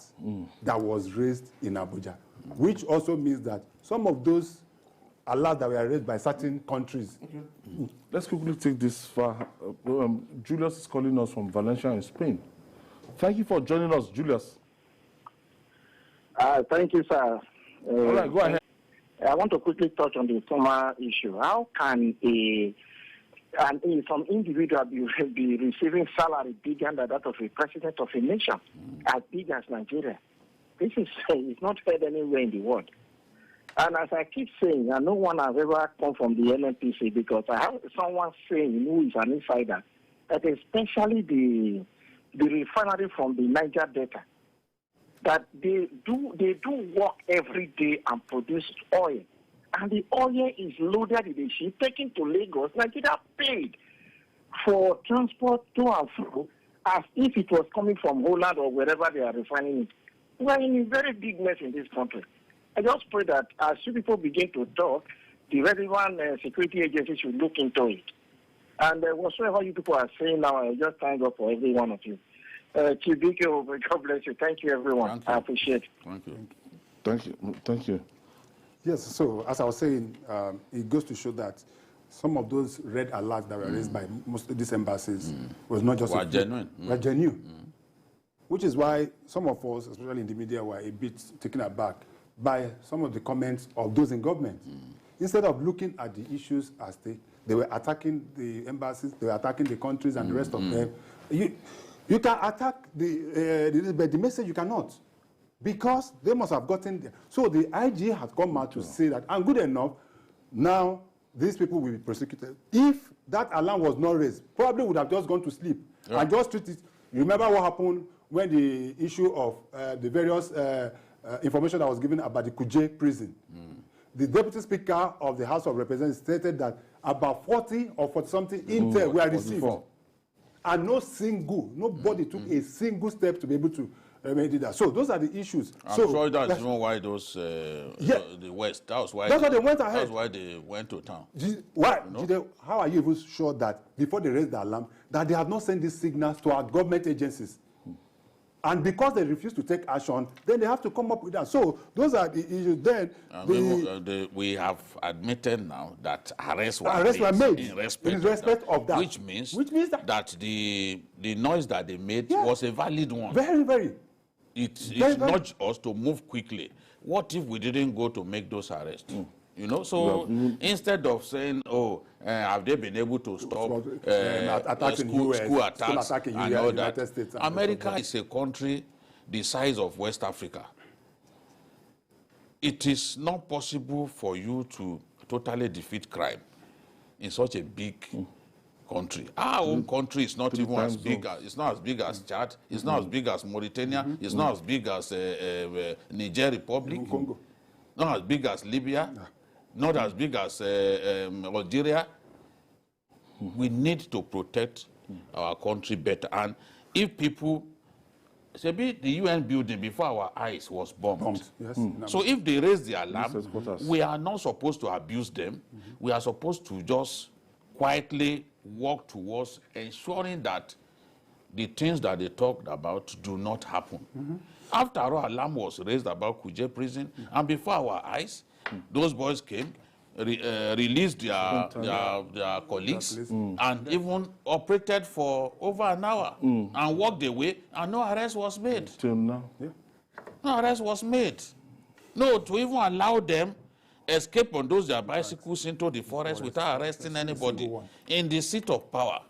that was raised in Abuja, which also means that some of those alerts that were raised by certain countries. Let's quickly take this far. Julius is calling us from Valencia in Spain. Thank you for joining us, Julius. Thank you, sir. All right, go ahead. I want to quickly touch on the former issue. How can some individual be receiving salary bigger than that of a president of a nation, as big as Nigeria? This is it's not heard anywhere in the world. And as I keep saying, no one has ever come from the NNPC, because I have someone saying who is an insider that especially the refinery from the Niger Delta, that they do work every day and produce oil. And the oil is loaded in the ship, taken to Lagos. Nigeria paid for transport to and fro as if it was coming from Holland or wherever they are refining it. We are in a very big mess in this country. I just pray that as you people begin to talk, the relevant security agencies should look into it. And whatsoever you people are saying now, I just thank God for every one of you. Chibok, God bless you. Thank you, everyone. I appreciate it. Thank you. Thank you. Thank you. Yes, so as I was saying, it goes to show that some of those red alerts that were raised by most of these embassies was not just genuine. Were genuine. Which is why some of us, especially in the media, were a bit taken aback by some of the comments of those in government. Instead of looking at the issues as they were attacking the embassies, they were attacking the countries and the rest of them. You can attack but the message you cannot. Because they must have gotten there. So the IG has come out to say that, and good enough, now these people will be prosecuted. If that alarm was not raised, probably would have just gone to sleep and just treat it. You remember what happened when the issue of the various information that was given about the Kuje prison. The Deputy Speaker of the House of Representatives stated that about 40 or 40-something intel were received. And nobody took a single step to be able to remedy that. So those are the issues. I'm sure that's even why those, the West, that's why they went ahead. That's why they went to town. Why? You know? How are you even sure that before they raised the alarm, that they have not sent these signals to our government agencies? And because they refuse to take action, then they have to come up with that. So those are the issues. Then we have admitted now that arrests were made in respect of that. Which means that the noise that they made was a valid one. Very, very. It nudged us to move quickly. What if we didn't go to make those arrests? You know, so instead of saying, "Oh, have they been able to stop school attacks and all that?" America is a country the size of West Africa. It is not possible for you to totally defeat crime in such a big country. Our own country is not even as big as, it's not as big as Chad, it's not as big as Mauritania, it's not as big as Niger Republic, not as big as Libya, not as big as Algeria. We need to protect our country better. And if people, the UN building before our eyes was bombed. So if they raise the alarm, we are not supposed to abuse them. We are supposed to just quietly work towards ensuring that the things that they talked about do not happen. After all, alarm was raised about Kuje prison, and before our eyes, those boys came, released their colleagues, and even operated for over an hour and walked away, and no arrest was made. Till now, no arrest was made. No, to even allow them escape on those their bicycles into the forest without arresting anybody in the seat of power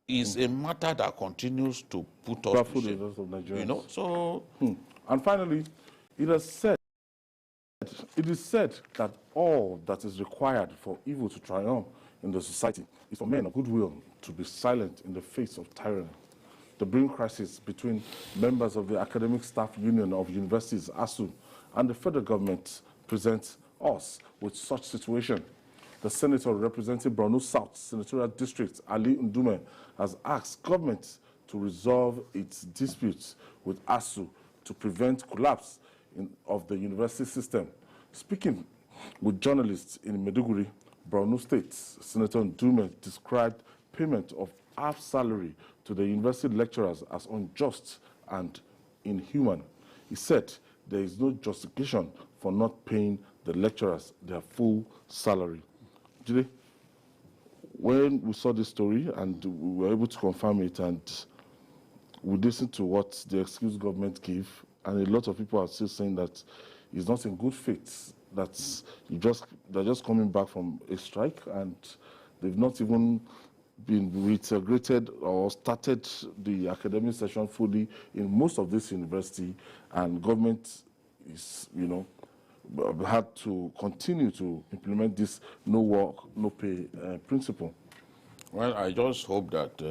is a matter that continues to put us to shame. You know, so and finally, it is said that all that is required for evil to triumph in the society is for men of goodwill to be silent in the face of tyranny. The brewing crisis between members of the Academic Staff Union of Universities, ASUU, and the federal government presents us with such situation. The senator representing Borno South Senatorial District, Ali Ndume, has asked government to resolve its disputes with ASUU to prevent collapse of the university system. Speaking with journalists in Maiduguri, Borno State, Senator Ndume described payment of half salary to the university lecturers as unjust and inhuman. He said there is no justification for not paying the lecturers their full salary. Jide, when we saw this story and we were able to confirm it, and we listened to what the excuse government gave, and a lot of people are still saying that it's not in good faith, that they're just coming back from a strike and they've not even been reintegrated or started the academic session fully in most of this university, and government is, had to continue to implement this no work, no pay principle. Well, I just hope that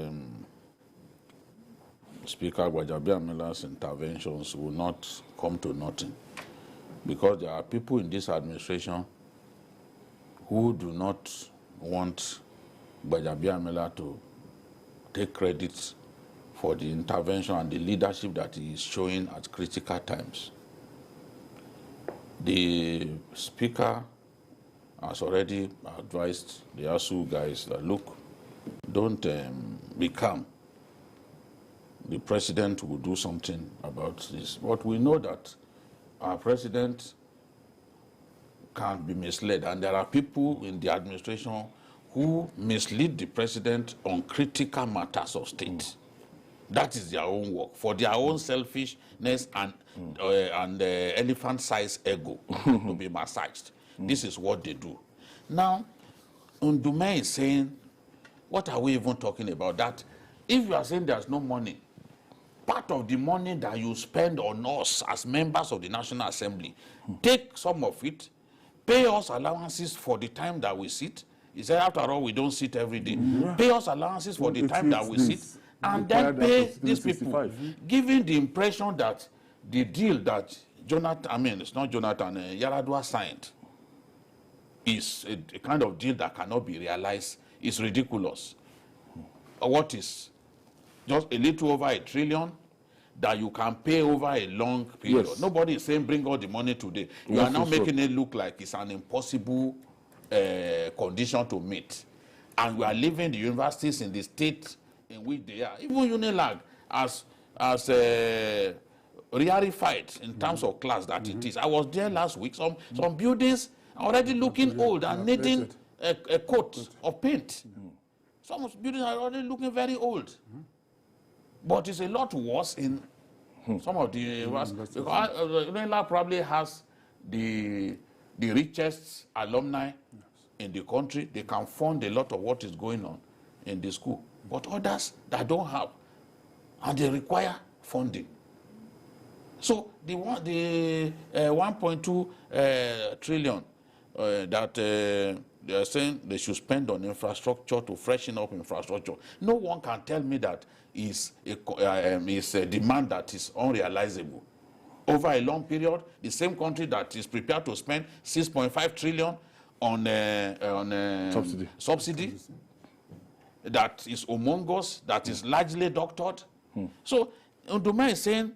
Speaker Gbajabiamila's interventions will not come to nothing, because there are people in this administration who do not want Gbajabiamila to take credit for the intervention and the leadership that he is showing at critical times. The Speaker has already advised the ASUU guys that, look, don't be calm. the president will do something about this. But we know that our president can be misled, and there are people in the administration who mislead the president on critical matters of state. That is their own work, for their own selfishness and elephant-sized ego to be massaged. This is what they do. Now, Ndume is saying, what are we even talking about? That if you are saying there's no money, part of the money that you spend on us as members of the National Assembly, take some of it, pay us allowances for the time that we sit. He said, after all, we don't sit every day. Pay us allowances for the time that we sit, and then pay these people, giving the impression that the deal that it's not Jonathan, Yaradua signed is a kind of deal that cannot be realized, is ridiculous. What is just a little over $1 trillion that you can pay over a long period? Yes. Nobody is saying bring all the money today. You are now making it look like it's an impossible condition to meet. And we are leaving the universities in the state in which they are. Even UNILAG, as rarefied in terms of class that it is. I was there last week. Some buildings are already looking old and needing a coat of paint. Some buildings are already looking very old. But it's a lot worse in some of the universities. Because UNILAG probably has the richest alumni in the country. They can fund a lot of what is going on in the school. But others that don't have, and they require funding. So the 1.2 trillion that they are saying they should spend on infrastructure to freshen up infrastructure. No one can tell me that is a demand that is unrealizable. Over a long period, the same country that is prepared to spend 6.5 trillion on subsidy that is humongous, that is largely doctored. So Ndume is saying,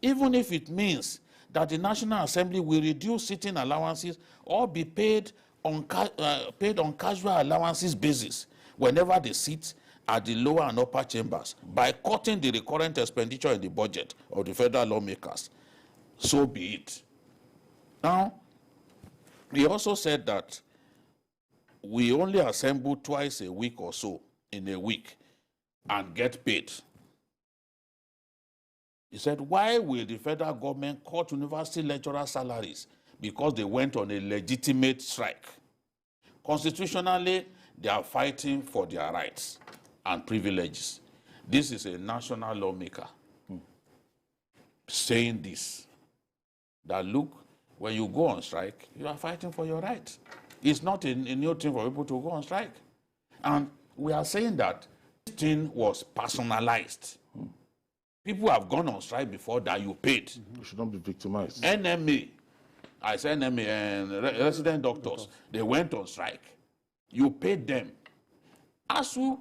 even if it means that the National Assembly will reduce sitting allowances or be paid on casual allowances basis whenever they sit at the lower and upper chambers by cutting the recurrent expenditure in the budget of the federal lawmakers, so be it. Now, he also said that we only assemble twice a week or so in a week and get paid. He said, why will the federal government cut university lecturer salaries? Because they went on a legitimate strike. Constitutionally, they are fighting for their rights and privileges. This is a national lawmaker saying this, that look, when you go on strike, you are fighting for your rights. It's not a new thing for people to go on strike. And we are saying that this thing was personalized. People have gone on strike before that you paid. You should not be victimized. NMA, I said NMA and resident doctors, they went on strike. You paid them. ASUU's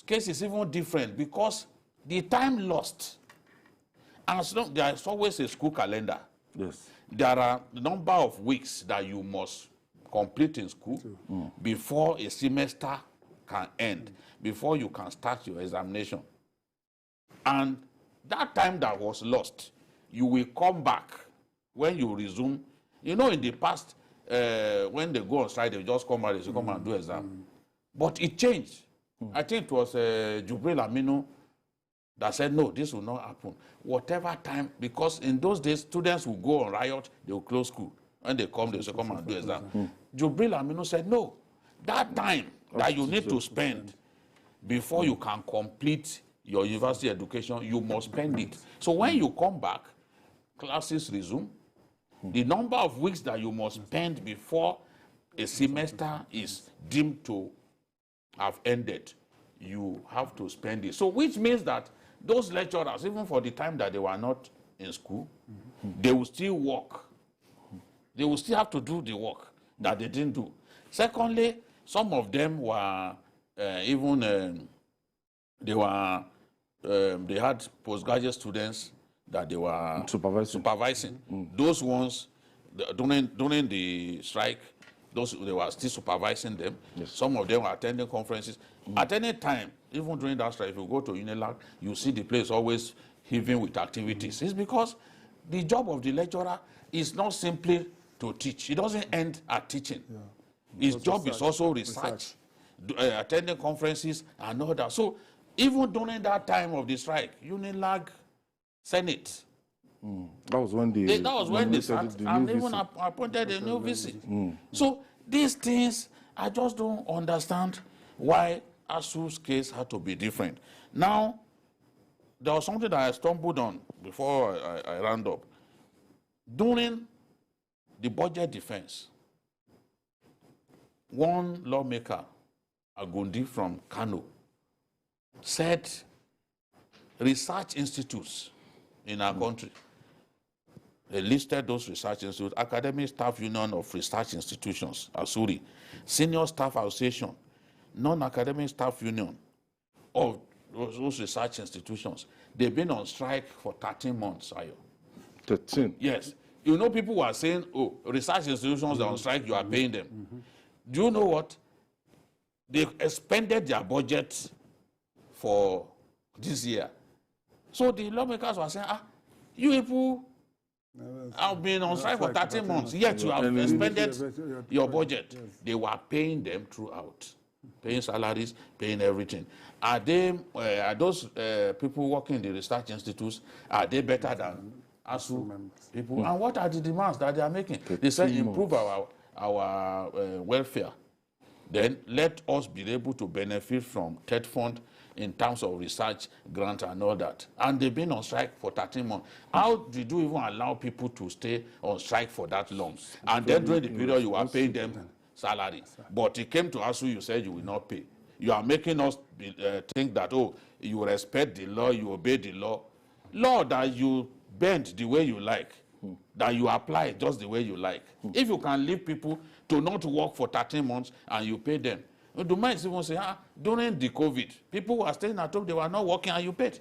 case is even different because the time lost. And as long, there is always a school calendar. Yes. There are a number of weeks that you must complete in school before a semester can end, before you can start your examination. And that time that was lost, you will come back when you resume. You know, in the past, when they go on strike, they just come out, they say, come and do exam. But it changed. I think it was Jubril Aminu that said, no, this will not happen. Whatever time, because in those days, students will go on riot, they will close school. When they come, they say, come and do exam. Jubril Aminu said, no, that time that you need to spend before you can complete your university education, you must spend it. So when you come back, classes resume. The number of weeks that you must spend before a semester is deemed to have ended, you have to spend it. So which means that those lecturers, even for the time that they were not in school, they will still work. They will still have to do the work that they didn't do. Secondly, some of them were they had postgraduate students that they were supervising. Those ones, during the strike, they were still supervising them. Yes. Some of them were attending conferences. At any time, even during that strike, if you go to Unilag, you see the place always heaving with activities. It's because the job of the lecturer is not simply to teach. It doesn't end at teaching. His job is also research. Attending conferences and all that. So even during that time of the strike, Unilag Senate. That was when they sat and even appointed a new VC. So these things, I just don't understand why ASUU's case had to be different. Now, there was something that I stumbled on before I round up. During the budget defense, one lawmaker, Agundi from Kano, said research institutes in our country, they listed those research institutes: Academic Staff Union of Research Institutions, ASUU, Senior Staff Association, Non-Academic Staff Union of those research institutions. They've been on strike for 13 months, Ayo. 13? Yes. You know, people were saying, oh, research institutions are on strike, you are paying them. Do you know what? They expended their budget for this year. So the lawmakers were saying, you people have been on strike for 13 months, yet you have expended your budget. They were paying them throughout, paying salaries, paying everything. Are those people working in the research institutes, are they better than ASUU people? And what are the demands that they are making? They say improve our welfare. Then let us be able to benefit from TED fund in terms of research, grant, and all that. And they've been on strike for 13 months. How did you even allow people to stay on strike for that long? And then during the period, you are paying them salary. But it came to ASUU, you said you will not pay. You are making us think that, oh, you respect the law, you obey the law. Law that you bend the way you like, that you apply just the way you like. If you can leave people to not work for 13 months and you pay them, the might even say, during the COVID, people were staying at home, they were not working and you paid.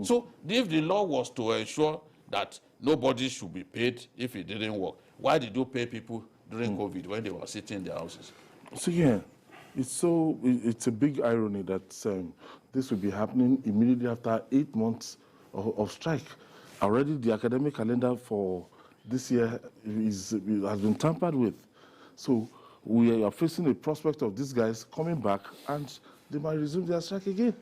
So if the law was to ensure that nobody should be paid if it didn't work, why did you pay people during COVID when they were sitting in their houses? So yeah, it's a big irony that this will be happening immediately after 8 months of strike. Already the academic calendar for this year has been tampered with. So we are facing the prospect of these guys coming back and they might resume their strike again.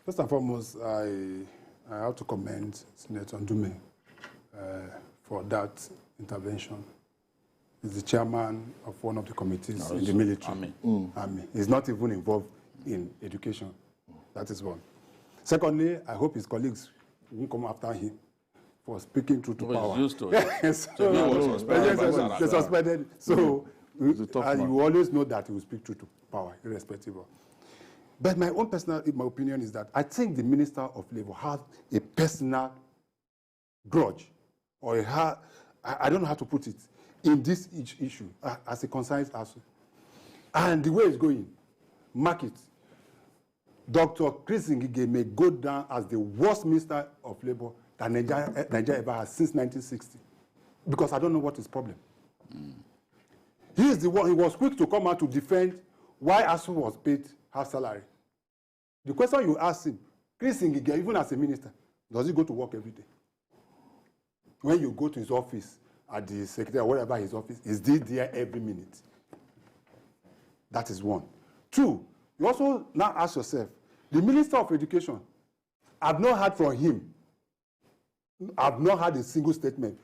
First and foremost, I have to commend Senator Ndume for that intervention. He's the chairman of one of the committees in the military. Army. He's not even involved in education. That is one. Secondly, I hope his colleagues won't come after him for speaking truth to power. Used to it. So he was suspended. They suspended. So you always know that he will speak truth to power, irrespective of. But my opinion is that I think the Minister of Labour has a personal grudge, or I don't know how to put it, in this issue as it concerns ASUU. And the way it's going, mark it. Dr. Chris Ngige may go down as the worst Minister of Labour that Nigeria ever has since 1960. Because I don't know what his problem. He is the one, he was quick to come out to defend why ASUU was paid half salary. The question you ask him, Chris Ngige, even as a minister, does he go to work every day? When you go to his office, at the secretary or whatever his office, is there every minute? That is one. Two, you also now ask yourself, the Minister of Education, I've not heard from him. I've not had a single statement.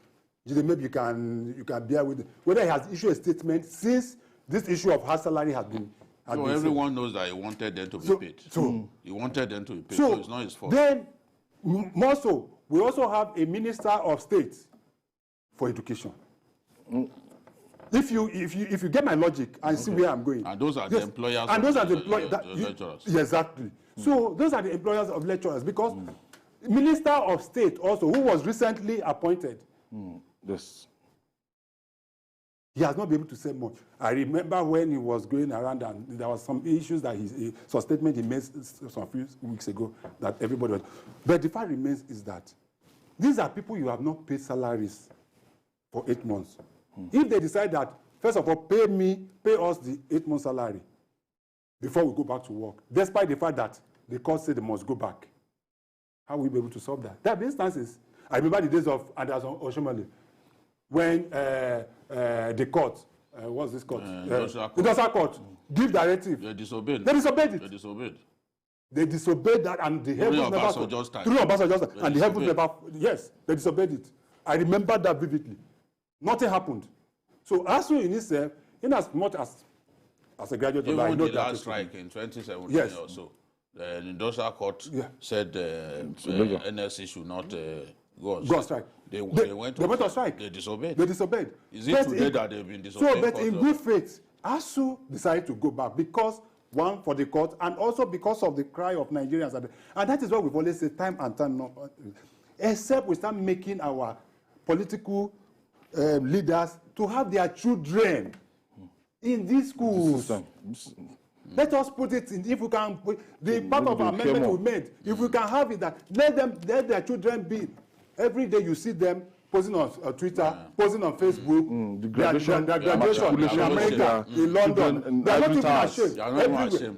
Maybe you can bear with it. Whether he has issued a statement since this issue of half salary has been. So everyone knows that he wanted them to be paid. He wanted them to be paid, so it's not his fault. Then, more so, we also have a Minister of State for Education. If you get my logic and see where I'm going. And those are the employers. And those are the lecturers. Exactly. So those are the employers of lecturers, because Minister of State also, who was recently appointed, Yes. he has not been able to say much. I remember when he was going around and there was some issues that some statement he made some few weeks ago that everybody was. But the fact remains is that these are people you have not paid salaries for 8 months. If they decide that first of all, pay us the 8-month salary before we go back to work, despite the fact that the court said they must go back. How will we be able to solve that? There have been instances. I remember the days of Anders Oshomole, when the court, what's this court? Industrial court, give directive. They disobeyed. They disobeyed it. They disobeyed. They disobeyed that, and the heavens never. Through Obasanjo's time. And the heavens never. Yes, they disobeyed it. I remember that vividly. Nothing happened. So ASUU in itself, in as much as a graduate, even I know the last strike in 2017 yes. or so, the industrial court said NSC should not go on strike. They went on strike. They disobeyed. They disobeyed. Is it today that they've been disobeyed? So, but in good faith, ASUU decided to go back because, one, for the court, and also because of the cry of Nigerians. And that is what we've always said time and time, except we start making our political leaders to have their children in these schools. Let us put it in, if we can, the part of our amendment we made, if we can have it that, let their children be. Every day you see them posting on Twitter, posting on Facebook, their graduation in America, in London. They are not even ashamed.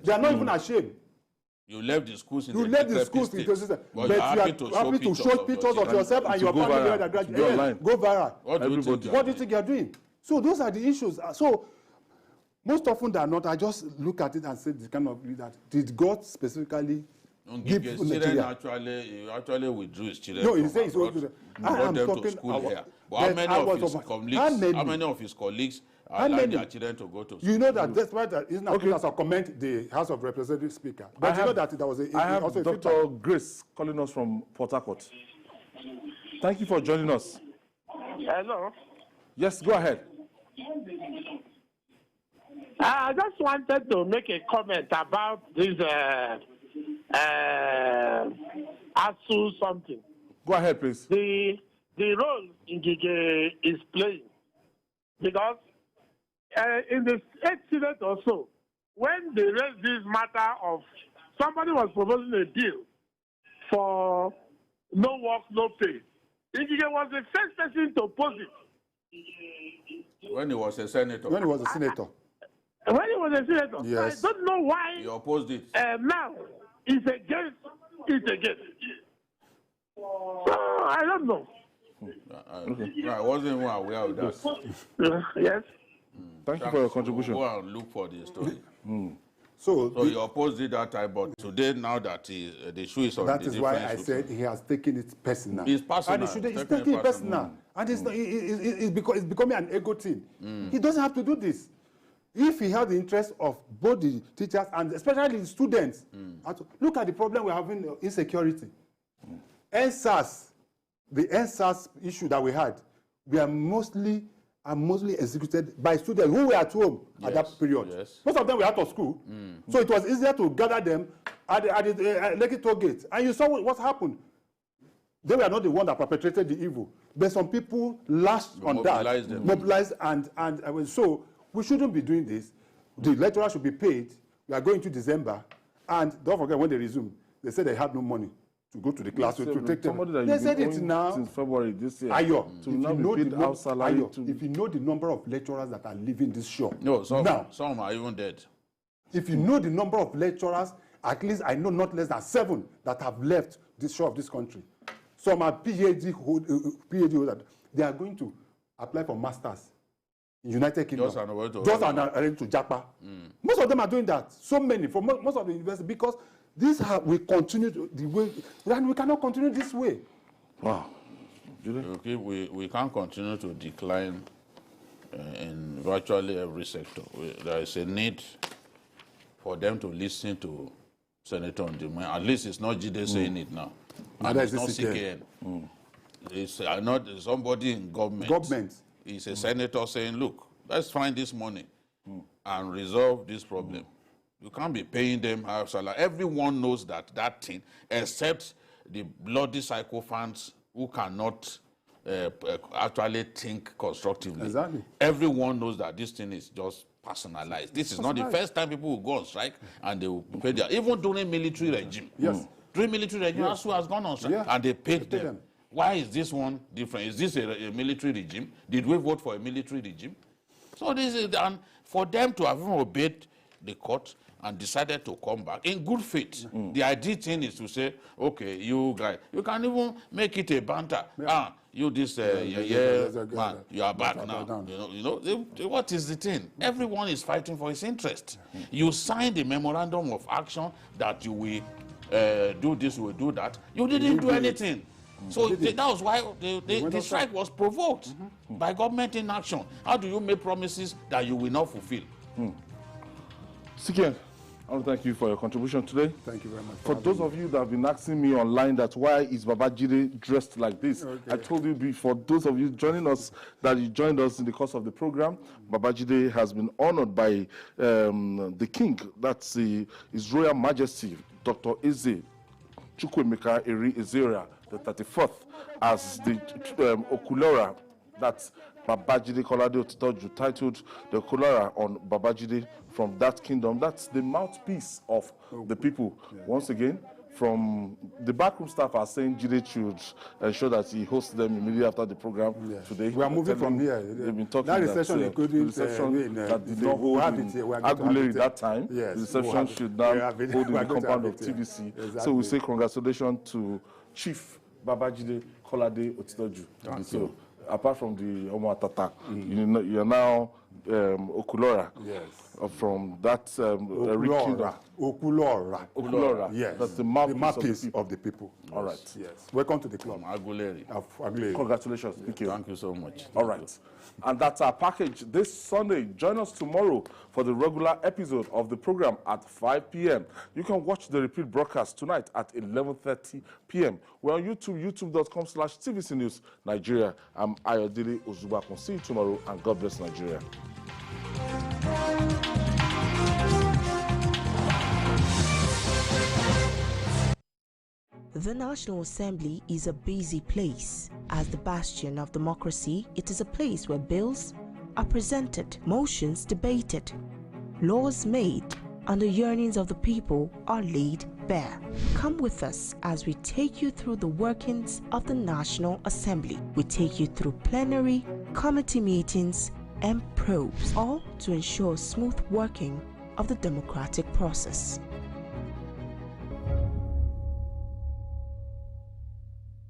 They are not even ashamed. You left the schools in the ecosystem, but you are happy to show pictures of yourself and your family that graduate. Go viral. What do you think you are doing? So those are the issues. So most often than not, I just look at it and say this kind of that. Did God specifically give Nigeria? Actually withdrew his children. No, he said his own children. I am talking to school here. But how many of his colleagues allowed their children to go to school? You know that despite that, it's not as I comment the House of Representatives Speaker. But you know that there was a. I have Dr. Grace calling us from Port Harcourt. Thank you for joining us. Hello. Yes, go ahead. I just wanted to make a comment about this ASUU something. Go ahead, please. The role Ngige is playing, because in the state senate also, when they raised this matter of somebody was proposing a deal for no work, no pay, Ngige was the first person to oppose it. When he was a senator. When he was a senator. When he was a senator. Yes. I don't know why. He opposed it. Now he's against it again. So I don't know. I wasn't even aware of that. Yes. Thank you for your contribution. Go and look for the story. So he opposed it that time, but today, now that the issue is on, that is why I said he has taken it personal. It's personal. And he's taking it personal. And it's becoming an ego thing. He doesn't have to do this. If he had the interest of both the teachers and especially the students, look at the problem we're having, insecurity. NSAS, the NSAS issue that we had, we are mostly executed by students who were at home at that period. Yes. Most of them were out of school. So it was easier to gather them at the Lekki toll gate. And you saw what happened. They were not the one that perpetrated the evil. But some people lashed on that, mobilized, and so we shouldn't be doing this. The lecturers should be paid. We are going to December. And don't forget, when they resume, they said they had no money to go to the class to take them. They said it now. Since February this year. Ayo, if you know the number of lecturers that are leaving this shop. No, some are even dead. If you know the number of lecturers, at least I know not less than 7 that have left this shop of this country. Some are PhD holders. They are going to apply for masters in United Kingdom. Just on to Japa. Most of them are doing that. So many for most of the universities, because this we continue the way, and we cannot continue this way. Wow. Okay, we can't continue to decline in virtually every sector. There is a need for them to listen to Senator Ndimwe. At least it's not Jide saying it now. And it's not CKN. It's not somebody in government. It's a senator saying, look, let's find this money and resolve this problem. You can't be paying them half salary. Everyone knows that thing, except the bloody psychophants who cannot actually think constructively. Exactly. Everyone knows that this thing is just personalized. This is not the first time people will go on strike and they will pay their, even during military regime. Yes. During military regime, ASUU has gone on strike and they paid them. Why is this one different? Is this a military regime? Did we vote for a military regime? So this is, and for them to have even obeyed the court and decided to come back in good faith. The ideal thing is to say, okay, you guys, you can even make it a banter. You this man, you are back now. What is the thing? Everyone is fighting for his interest. You signed the memorandum of action that you will do this, you will do that. You didn't do anything. So that was why the strike was provoked by government inaction. How do you make promises that you will not fulfill? Sikian, I want to thank you for your contribution today. Thank you very much. For those of you that have been asking me online that why is Babajide dressed like this, I told you before, those of you joining us, that you joined us in the course of the program, Babajide has been honored by the king, that's His Royal Majesty, Dr. Eze Chukwuemeka Eri Ezera, the 34th, as the Okulora, that's Babajide Kolade Otitoju, titled the Okulora on Babajide from that kingdom. That's the mouthpiece of the people. Once again, from the backroom staff are saying Jide should ensure that he hosts them immediately after the program today. We are moving from here. They've been talking that reception that did not hold in Aguleri that time. Yes, the reception should now hold in the compound of TVC. Exactly. So we say congratulations to Chief Babajide Kolade Otitoju. So apart from the Omo Atata, you are now Okulora. Yes. From that Okulora. Yes. That's the mouthpiece of the people. All right. Yes. Welcome to the club. Aguleri. Congratulations. Thank you. Thank you so much. All right. And that's our package this Sunday. Join us tomorrow for the regular episode of the program at 5 p.m. You can watch the repeat broadcast tonight at 11:30 p.m. We're on YouTube, youtube.com/TVC News Nigeria. I'm Ayodele Ozubakun. See you tomorrow, and God bless Nigeria. The National Assembly is a busy place. As the bastion of democracy, it is a place where bills are presented, motions debated, laws made, and the yearnings of the people are laid bare. Come with us as we take you through the workings of the National Assembly. We take you through plenary, committee meetings, and probes, all to ensure smooth working of the democratic process.